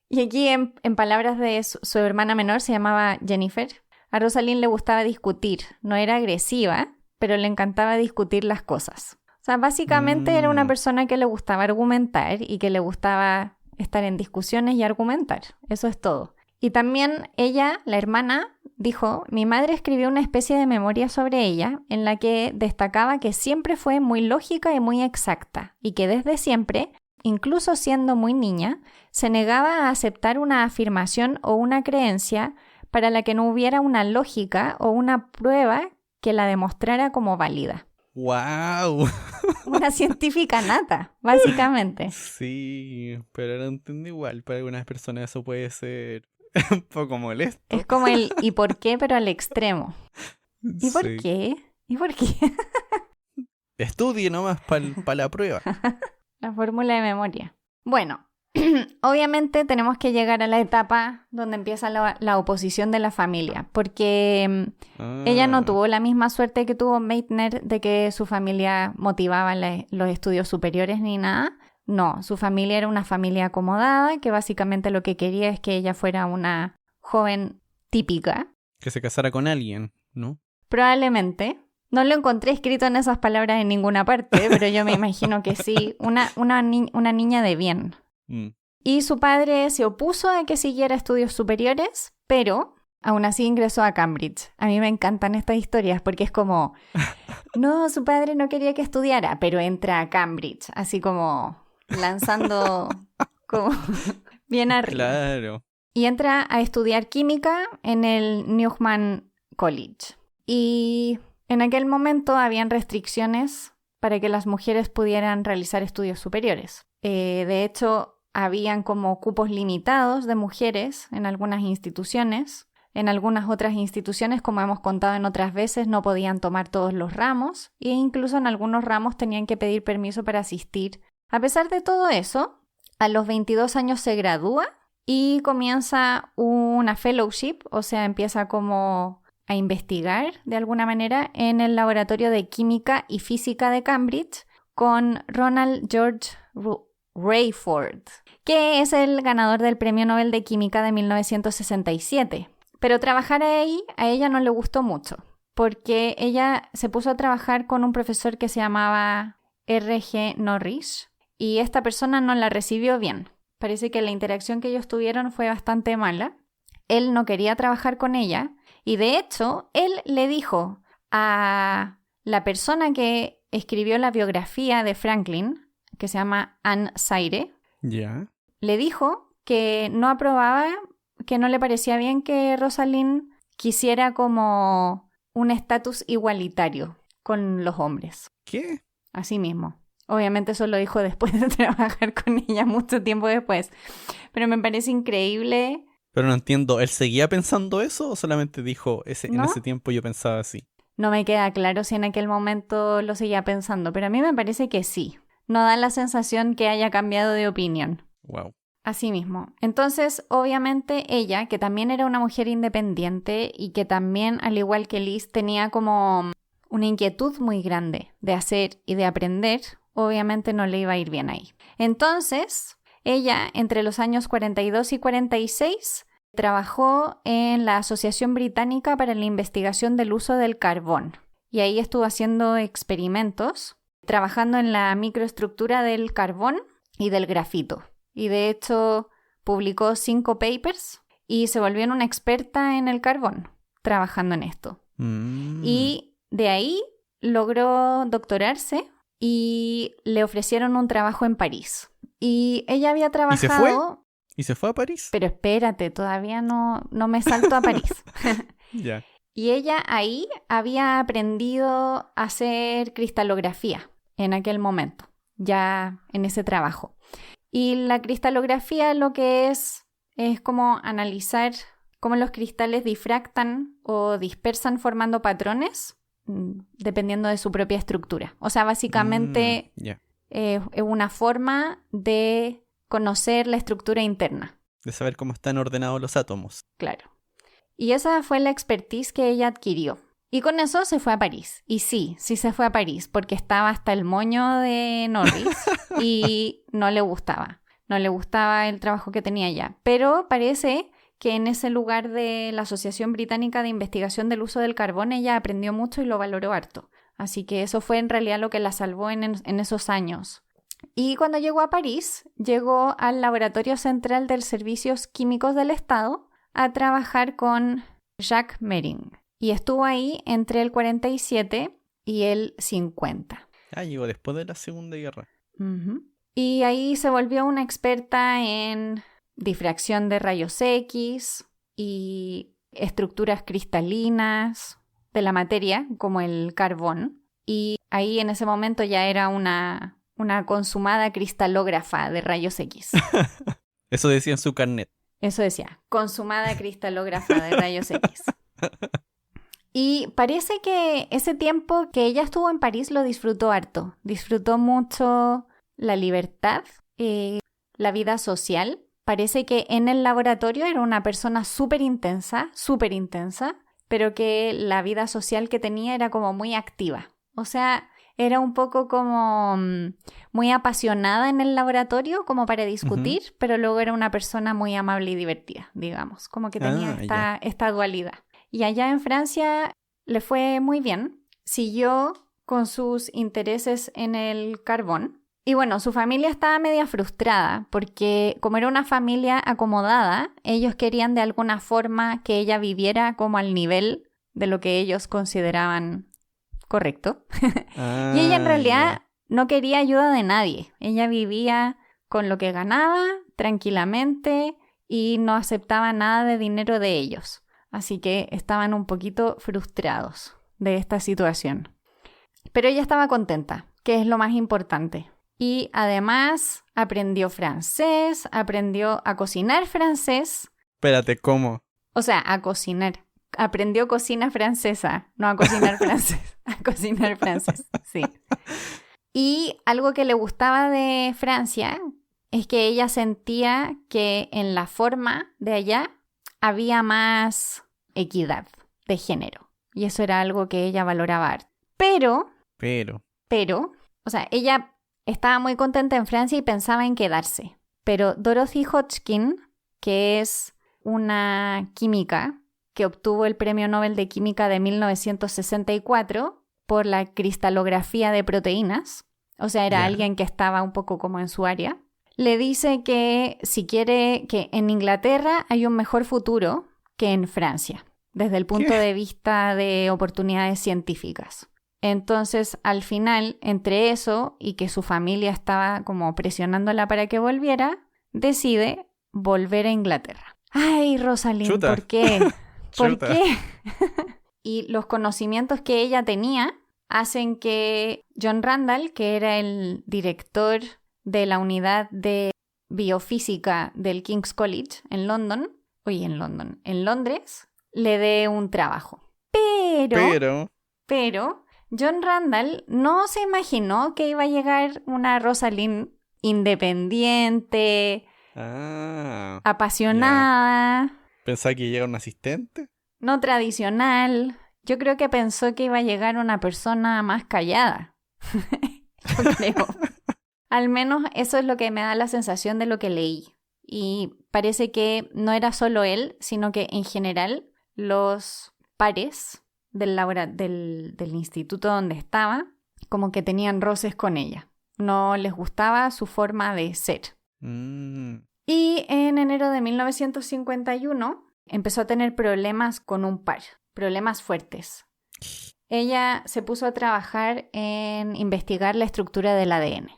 Y aquí, en palabras de su hermana menor, se llamaba Jennifer, a Rosalind le gustaba discutir. No era agresiva, pero le encantaba discutir las cosas. O sea, básicamente era una persona que le gustaba argumentar y que le gustaba estar en discusiones y argumentar. Eso es todo. Y también ella, la hermana, dijo, mi madre escribió una especie de memoria sobre ella en la que destacaba que siempre fue muy lógica y muy exacta y que desde siempre, incluso siendo muy niña, se negaba a aceptar una afirmación o una creencia para la que no hubiera una lógica o una prueba que la demostrara como válida. ¡Wow! Una científica nata, básicamente. Sí, pero no entiendo igual. Para algunas personas eso puede ser un poco molesto. Es como el ¿y por qué? Pero al extremo. ¿Y por qué? ¿Y por qué? Estudie nomás para la prueba. La fórmula de memoria. Bueno, obviamente tenemos que llegar a la etapa donde empieza la oposición de la familia, porque ella no tuvo la misma suerte que tuvo Meitner de que su familia motivaba los estudios superiores ni nada. No, su familia era una familia acomodada, que básicamente lo que quería es que ella fuera una joven típica. Que se casara con alguien, ¿no? Probablemente. No lo encontré escrito en esas palabras en ninguna parte, pero yo me imagino que sí, una niña de bien. Y su padre se opuso a que siguiera estudios superiores, pero aún así ingresó a Cambridge. A mí me encantan estas historias porque es como, no, su padre no quería que estudiara, pero entra a Cambridge, así como lanzando como bien arriba. Claro. Y entra a estudiar química en el Newman College. Y en aquel momento habían restricciones para que las mujeres pudieran realizar estudios superiores. De hecho, habían como cupos limitados de mujeres en algunas instituciones. En algunas otras instituciones, como hemos contado en otras veces, no podían tomar todos los ramos e incluso en algunos ramos tenían que pedir permiso para asistir. A pesar de todo eso, a los 22 años se gradúa y comienza una fellowship, o sea, empieza como a investigar de alguna manera en el laboratorio de química y física de Cambridge con Ronald George Rayford, que es el ganador del Premio Nobel de Química de 1967. Pero trabajar ahí a ella no le gustó mucho, porque ella se puso a trabajar con un profesor que se llamaba R.G. Norris y esta persona no la recibió bien. Parece que la interacción que ellos tuvieron fue bastante mala. Él no quería trabajar con ella y de hecho él le dijo a la persona que escribió la biografía de Franklin, que se llama Anne Sayre, le dijo que no aprobaba, que no le parecía bien que Rosalind quisiera como un estatus igualitario con los hombres. ¿Qué? Así mismo. Obviamente eso lo dijo después de trabajar con ella mucho tiempo después. Pero me parece increíble. Pero no entiendo, ¿él seguía pensando eso o solamente dijo, en ese tiempo yo pensaba así? No me queda claro si en aquel momento lo seguía pensando, pero a mí me parece que sí. No da la sensación que haya cambiado de opinión. Wow. Así mismo. Entonces, obviamente ella, que también era una mujer independiente y que también, al igual que Liz, tenía como una inquietud muy grande de hacer y de aprender, obviamente no le iba a ir bien ahí. Entonces, ella, entre los años 42 y 46, trabajó en la Asociación Británica para la Investigación del Uso del Carbón. Y ahí estuvo haciendo experimentos, trabajando en la microestructura del carbón y del grafito. Y de hecho, publicó 5 papers y se volvió una experta en el carbón, trabajando en esto. Y de ahí logró doctorarse y le ofrecieron un trabajo en París. Y ella había trabajado... ¿Y se fue a París? Pero espérate, todavía no me salto a París. Ya. Y ella ahí había aprendido a hacer cristalografía en aquel momento, ya en ese trabajo. Y la cristalografía lo que es como analizar cómo los cristales difractan o dispersan formando patrones dependiendo de su propia estructura. O sea, básicamente es una forma de conocer la estructura interna. De saber cómo están ordenados los átomos. Claro. Y esa fue la expertise que ella adquirió. Y con eso se fue a París. Y sí se fue a París porque estaba hasta el moño de Norris y no le gustaba. no le gustaba el trabajo que tenía allá. Pero parece que en ese lugar de la Asociación Británica de Investigación del Uso del Carbón ella aprendió mucho y lo valoró harto. Así que eso fue en realidad lo que la salvó en esos años. Y cuando llegó a París, llegó al Laboratorio Central de Servicios Químicos del Estado a trabajar con Jacques Mering. Y estuvo ahí entre el 47 y el 50. Llegó después de la Segunda Guerra. Uh-huh. Y ahí se volvió una experta en difracción de rayos X y estructuras cristalinas de la materia, como el carbón. Y ahí en ese momento ya era una consumada cristalógrafa de rayos X. Eso decía en su carnet. Eso decía, consumada cristalógrafa de rayos X. Y parece que ese tiempo que ella estuvo en París lo disfrutó harto. Disfrutó mucho la libertad, la vida social. Parece que en el laboratorio era una persona súper intensa, pero que la vida social que tenía era como muy activa. O sea, era un poco como muy apasionada en el laboratorio, como para discutir, pero luego era una persona muy amable y divertida, digamos. Como que tenía esta dualidad. Y allá en Francia le fue muy bien. Siguió con sus intereses en el carbón. Y bueno, su familia estaba media frustrada porque como era una familia acomodada, ellos querían de alguna forma que ella viviera como al nivel de lo que ellos consideraban correcto. Y ella en realidad no quería ayuda de nadie. Ella vivía con lo que ganaba tranquilamente y no aceptaba nada de dinero de ellos. Así que estaban un poquito frustrados de esta situación. Pero ella estaba contenta, que es lo más importante. Y además aprendió francés, aprendió a cocinar francés. Espérate, ¿cómo? O sea, a cocinar. Aprendió cocina francesa, no a cocinar francés, a cocinar francés, sí. Y algo que le gustaba de Francia es que ella sentía que en la forma de allá había más equidad de género. Y eso era algo que ella valoraba harto. Pero, o sea, ella estaba muy contenta en Francia y pensaba en quedarse. Pero Dorothy Hodgkin, que es una química que obtuvo el Premio Nobel de Química de 1964 por la cristalografía de proteínas, o sea, era alguien que estaba un poco como en su área, le dice que si quiere que en Inglaterra hay un mejor futuro que en Francia, desde el punto de vista de oportunidades científicas. Entonces, al final, entre eso y que su familia estaba como presionándola para que volviera, decide volver a Inglaterra. ¡Ay, Rosalind! Chuta. ¿Por qué? ¿Por qué? Y los conocimientos que ella tenía hacen que John Randall, que era el director de la unidad de biofísica del King's College en Londres, le dé un trabajo. Pero John Randall no se imaginó que iba a llegar una Rosalind independiente, apasionada. ¿Pensaba que llegara un asistente? No tradicional. Yo creo que pensó que iba a llegar una persona más callada. Yo creo. Al menos eso es lo que me da la sensación de lo que leí. Y parece que no era solo él, sino que en general los pares del instituto donde estaba, como que tenían roces con ella. No les gustaba su forma de ser. Y en enero de 1951 empezó a tener problemas con un par, problemas fuertes. Ella se puso a trabajar en investigar la estructura del ADN.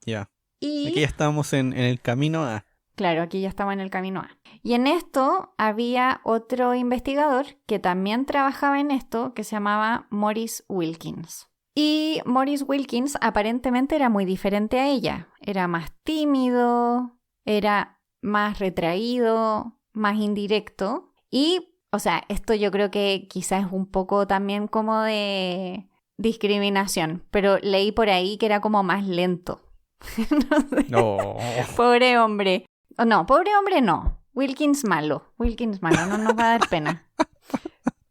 Ya. Y aquí ya estábamos en el camino A. Claro, aquí ya estaba en el camino A. Y en esto había otro investigador que también trabajaba en esto, que se llamaba Maurice Wilkins. Y Maurice Wilkins aparentemente era muy diferente a ella. Era más tímido, era más retraído, más indirecto. Y, o sea, esto yo creo que quizás es un poco también como de discriminación, pero leí por ahí que era como más lento. No sé. No. Pobre hombre. No, pobre hombre no. Wilkins malo, no nos va a dar pena.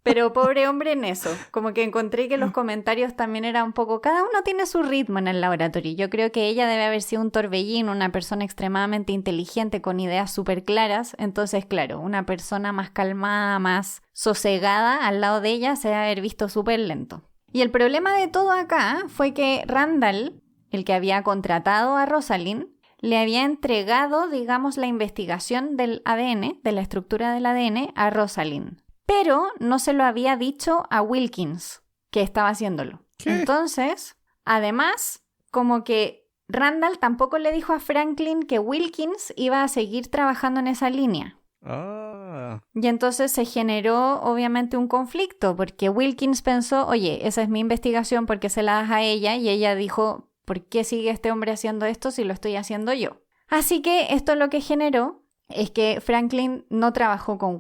Pero pobre hombre en eso. Como que encontré que los comentarios también eran un poco... Cada uno tiene su ritmo en el laboratorio. Yo creo que ella debe haber sido un torbellín, una persona extremadamente inteligente, con ideas súper claras. Entonces, claro, una persona más calmada, más sosegada al lado de ella se debe haber visto súper lento. Y el problema de todo acá fue que Randall, el que había contratado a Rosalind, le había entregado, digamos, la investigación del ADN, de la estructura del ADN, a Rosalind. Pero no se lo había dicho a Wilkins, que estaba haciéndolo. ¿Qué? Entonces, además, como que Randall tampoco le dijo a Franklin que Wilkins iba a seguir trabajando en esa línea. Ah. Y entonces se generó obviamente un conflicto, porque Wilkins pensó, oye, esa es mi investigación, ¿por qué se la das a ella? Y ella dijo, ¿por qué sigue este hombre haciendo esto si lo estoy haciendo yo? Así que esto lo que generó es que Franklin no trabajó con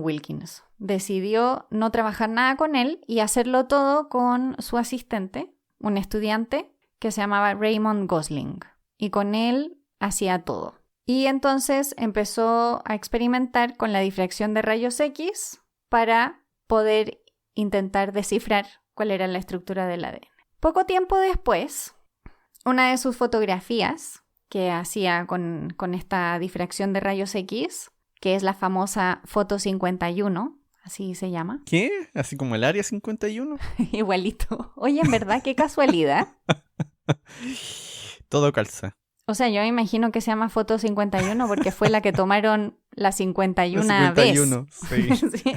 Wilkins. Decidió no trabajar nada con él y hacerlo todo con su asistente, un estudiante que se llamaba Raymond Gosling. Y con él hacía todo. Y entonces empezó a experimentar con la difracción de rayos X para poder intentar descifrar cuál era la estructura del ADN. Poco tiempo después, una de sus fotografías que hacía con esta difracción de rayos X, que es la famosa foto 51, así se llama. ¿Qué? ¿Así como el área 51? Igualito. Oye, en verdad, qué casualidad. Todo calza. O sea, yo me imagino que se llama foto 51 porque fue la que tomaron la 51 El vez. 51, sí. Sí.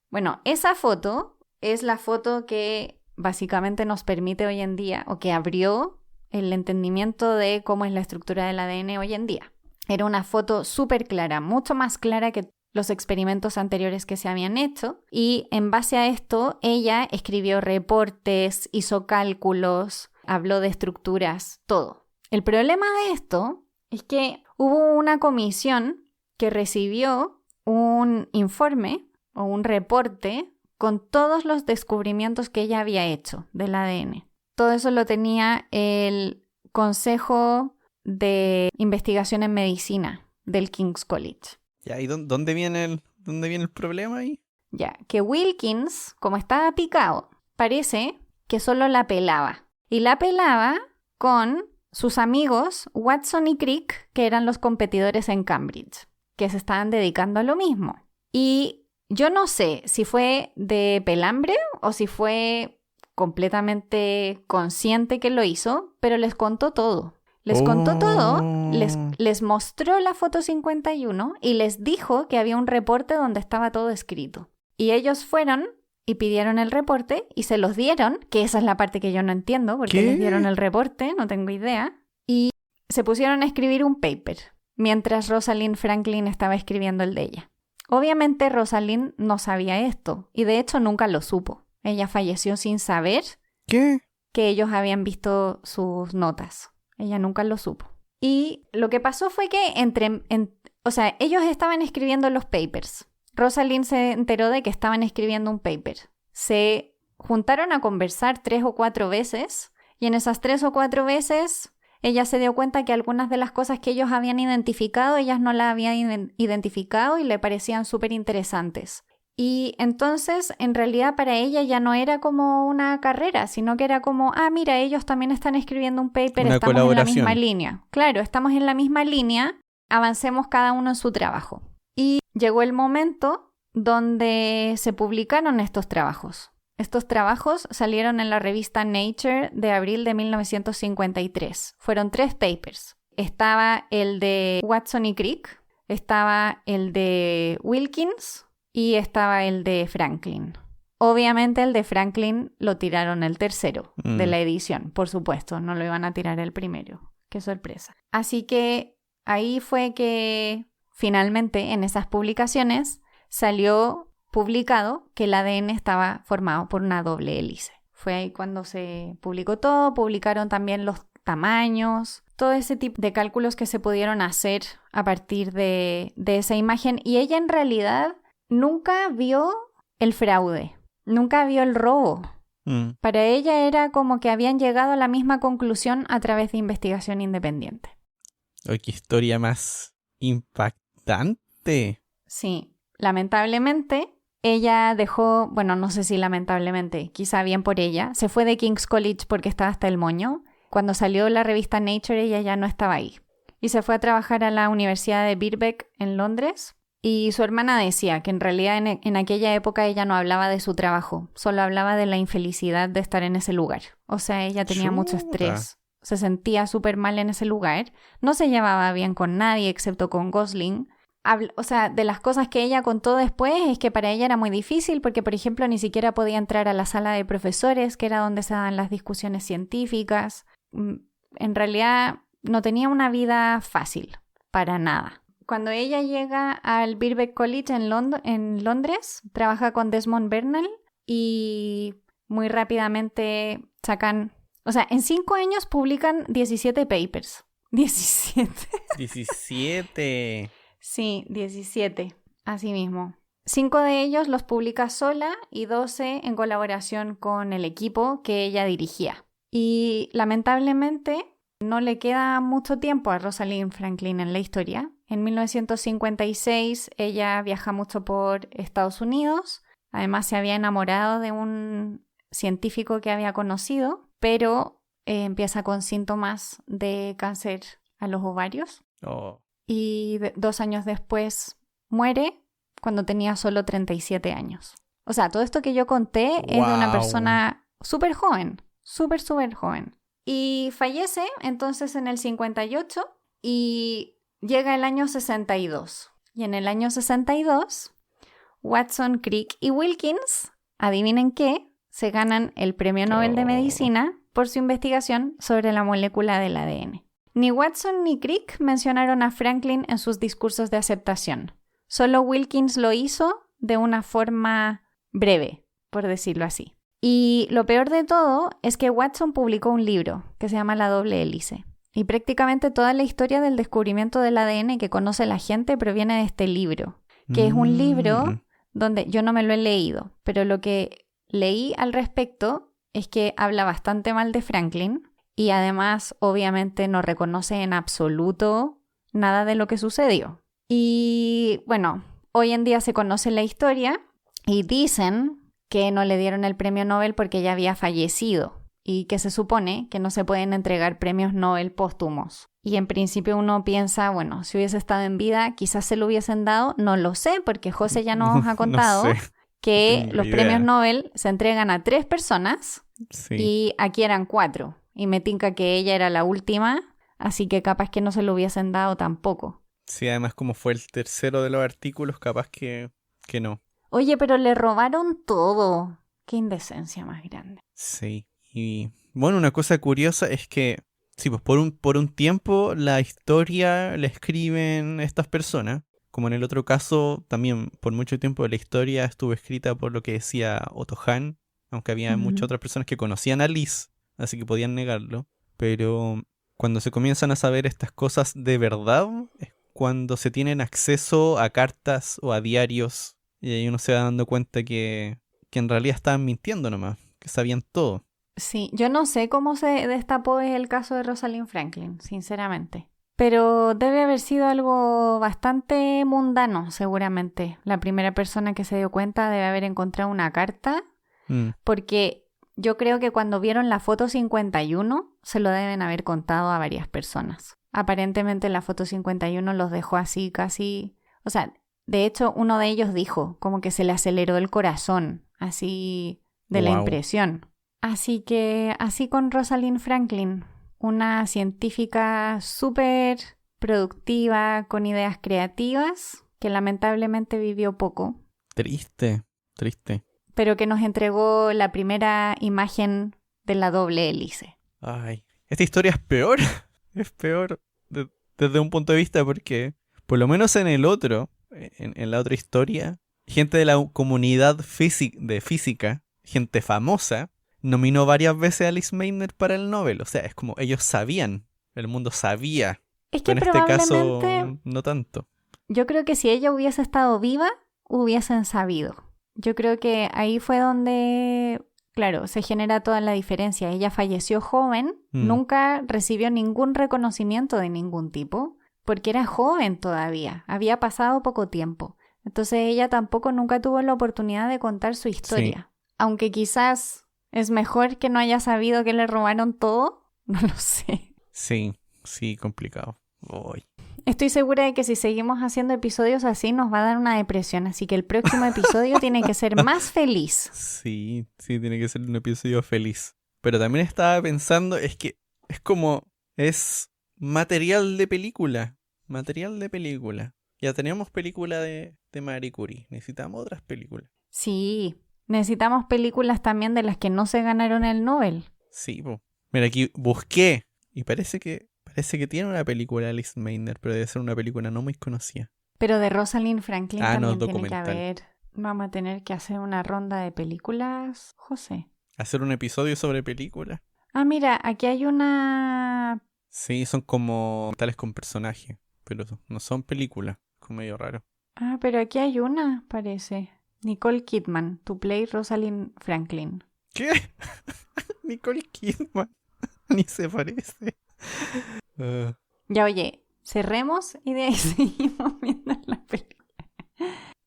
Bueno, esa foto es la foto que básicamente nos permite hoy en día, o que abrió el entendimiento de cómo es la estructura del ADN hoy en día. Era una foto súper clara, mucho más clara que los experimentos anteriores que se habían hecho, y en base a esto ella escribió reportes, hizo cálculos, habló de estructuras, todo. El problema de esto es que hubo una comisión que recibió un informe o un reporte con todos los descubrimientos que ella había hecho del ADN. Todo eso lo tenía el Consejo de Investigación en Medicina del King's College. Ya, ¿y dónde viene el problema ahí? Ya, que Wilkins, como estaba picado, parece que solo la pelaba. Y la pelaba con sus amigos Watson y Crick, que eran los competidores en Cambridge, que se estaban dedicando a lo mismo. Y yo no sé si fue de pelambre o si fue completamente consciente que lo hizo, pero les contó todo. Les contó todo, les mostró la foto 51 y les dijo que había un reporte donde estaba todo escrito. Y ellos fueron y pidieron el reporte y se los dieron, que esa es la parte que yo no entiendo, porque les dieron el reporte, no tengo idea, y se pusieron a escribir un paper, mientras Rosalind Franklin estaba escribiendo el de ella. Obviamente Rosalind no sabía esto, y de hecho nunca lo supo. Ella falleció sin saber ¿Qué? que ellos habían visto sus notas. Ella nunca lo supo. Y lo que pasó fue que ellos estaban escribiendo los papers. Rosalind se enteró de que estaban escribiendo un paper. Se juntaron a conversar 3 o 4 veces y en esas 3 o 4 veces ella se dio cuenta que algunas de las cosas que ellos habían identificado, ellas no las habían identificado y le parecían súper interesantes. Y entonces, en realidad, para ella ya no era como una carrera, sino que era como, mira, ellos también están escribiendo un paper, Una estamos en la colaboración. misma línea. Claro, estamos en la misma línea, avancemos cada uno en su trabajo. Y llegó el momento donde se publicaron estos trabajos. Estos trabajos salieron en la revista Nature de abril de 1953. Fueron 3 papers. Estaba el de Watson y Crick, estaba el de Wilkins y estaba el de Franklin. Obviamente el de Franklin lo tiraron el tercero de la edición, por supuesto, no lo iban a tirar el primero. Qué sorpresa. Así que ahí fue que finalmente en esas publicaciones salió publicado que el ADN estaba formado por una doble hélice. Fue ahí cuando se publicó todo, publicaron también los tamaños, todo ese tipo de cálculos que se pudieron hacer a partir de esa imagen. Y ella en realidad nunca vio el fraude, nunca vio el robo. Para ella era como que habían llegado a la misma conclusión a través de investigación independiente. ¡Ay, qué historia más impactante! Sí, lamentablemente ella dejó, bueno, no sé si lamentablemente, quizá bien por ella, se fue de King's College porque estaba hasta el moño. Cuando salió la revista Nature, ella ya no estaba ahí. Y se fue a trabajar a la Universidad de Birkbeck en Londres. Y su hermana decía que en realidad en aquella época ella no hablaba de su trabajo, solo hablaba de la infelicidad de estar en ese lugar. O sea, ella tenía mucho estrés, se sentía súper mal en ese lugar, no se llevaba bien con nadie excepto con Gosling. O sea, de las cosas que ella contó después es que para ella era muy difícil porque, por ejemplo, ni siquiera podía entrar a la sala de profesores, que era donde se daban las discusiones científicas. En realidad no tenía una vida fácil, para nada. Cuando ella llega al Birkbeck College en Londres, trabaja con Desmond Bernal y muy rápidamente sacan... O sea, en 5 años publican 17 papers. 17. 17. Sí, 17. Así mismo. 5 de ellos los publica sola y 12 en colaboración con el equipo que ella dirigía. Y lamentablemente no le queda mucho tiempo a Rosalind Franklin en la historia. En 1956 ella viaja mucho por Estados Unidos. Además se había enamorado de un científico que había conocido, pero empieza con síntomas de cáncer a los ovarios. Y 2 años después muere cuando tenía solo 37 años. O sea, todo esto que yo conté es de una persona súper joven, súper joven. Y fallece entonces en el 58 y llega el año 62. Y en el año 62, Watson, Crick y Wilkins, adivinen qué, se ganan el Premio Nobel de Medicina por su investigación sobre la molécula del ADN. Ni Watson ni Crick mencionaron a Franklin en sus discursos de aceptación. Solo Wilkins lo hizo de una forma breve, por decirlo así. Y lo peor de todo es que Watson publicó un libro que se llama La doble hélice. Y prácticamente toda la historia del descubrimiento del ADN que conoce la gente proviene de este libro, que es un libro donde yo no me lo he leído, pero lo que leí al respecto es que habla bastante mal de Franklin y además obviamente no reconoce en absoluto nada de lo que sucedió. Y bueno, hoy en día se conoce la historia y dicen que no le dieron el premio Nobel porque ya había fallecido y que se supone que no se pueden entregar premios Nobel póstumos. Y en principio uno piensa, bueno, si hubiese estado en vida quizás se lo hubiesen dado, no lo sé porque José ya nos ha contado que los premios Nobel se entregan a 3 personas y aquí eran 4 y me tinca que ella era la última, así que capaz que no se lo hubiesen dado tampoco. Sí, además como fue el tercero de los artículos, capaz que no. Oye, pero le robaron todo. Qué indecencia más grande. Sí. Y bueno, una cosa curiosa es que, sí, pues por un tiempo la historia la escriben estas personas. Como en el otro caso, también por mucho tiempo la historia estuvo escrita por lo que decía Otto Hahn, aunque había muchas otras personas que conocían a Liz, así que podían negarlo. Pero cuando se comienzan a saber estas cosas de verdad, es cuando se tienen acceso a cartas o a diarios. Y ahí uno se va dando cuenta que en realidad estaban mintiendo nomás, que sabían todo. Sí, yo no sé cómo se destapó el caso de Rosalind Franklin, sinceramente. Pero debe haber sido algo bastante mundano, seguramente. La primera persona que se dio cuenta debe haber encontrado una carta, porque yo creo que cuando vieron la foto 51 se lo deben haber contado a varias personas. Aparentemente la foto 51 los dejó así casi... O sea, de hecho uno de ellos dijo como que se le aceleró el corazón, así de la impresión. Así que así con Rosalind Franklin, una científica súper productiva, con ideas creativas, que lamentablemente vivió poco. Triste. Pero que nos entregó la primera imagen de la doble hélice. Ay, esta historia es peor. Es peor desde un punto de vista porque, por lo menos en el otro, en la otra historia, gente de la comunidad de física, gente famosa, nominó varias veces a Liz Meitner para el Nobel. O sea, es como ellos sabían, el mundo sabía. Es que pero en este caso, no tanto. Yo creo que si ella hubiese estado viva, hubiesen sabido. Yo creo que ahí fue donde, claro, se genera toda la diferencia. Ella falleció joven, nunca recibió ningún reconocimiento de ningún tipo, porque era joven todavía, había pasado poco tiempo. Entonces ella tampoco nunca tuvo la oportunidad de contar su historia. Sí. Aunque quizás es mejor que no haya sabido que le robaron todo, no lo sé. Sí, complicado. Uy. Estoy segura de que si seguimos haciendo episodios así nos va a dar una depresión, así que el próximo episodio tiene que ser más feliz. Sí, tiene que ser un episodio feliz. Pero también estaba pensando, es que es como, es material de película. Ya teníamos película de Marie Curie, necesitamos otras películas. Sí, necesitamos películas también de las que no se ganaron el Nobel. Sí, po. Mira, aquí busqué y parece que tiene una película Liz Meitner, pero debe ser una película no muy conocida. Pero de Rosalind Franklin también no, tiene que haber. Vamos a tener que hacer una ronda de películas, José. ¿Hacer un episodio sobre películas? Ah, mira, aquí hay una... Sí, son como tales con personajes, pero no son películas, como medio raro. Ah, pero aquí hay una, parece. Nicole Kidman, to play Rosalind Franklin. ¿Qué? Nicole Kidman. Ni se parece. Ya, oye, cerremos y de ahí seguimos viendo la película.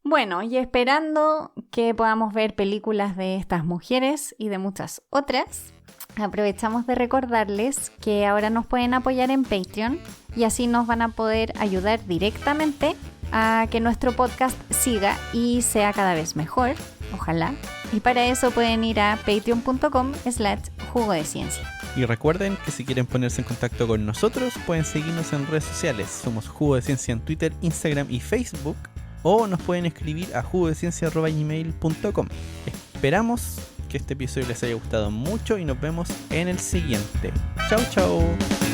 Bueno, y esperando que podamos ver películas de estas mujeres y de muchas otras, aprovechamos de recordarles que ahora nos pueden apoyar en Patreon y así nos van a poder ayudar directamente a que nuestro podcast siga y sea cada vez mejor, ojalá. Y para eso pueden ir a patreon.com/jugo de ciencia. Y recuerden que si quieren ponerse en contacto con nosotros, pueden seguirnos en redes sociales. Somos Jugo de Ciencia en Twitter, Instagram y Facebook. O nos pueden escribir a jugodeciencia@gmail.com. Esperamos que este episodio les haya gustado mucho y nos vemos en el siguiente. Chau, chau.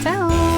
Chao.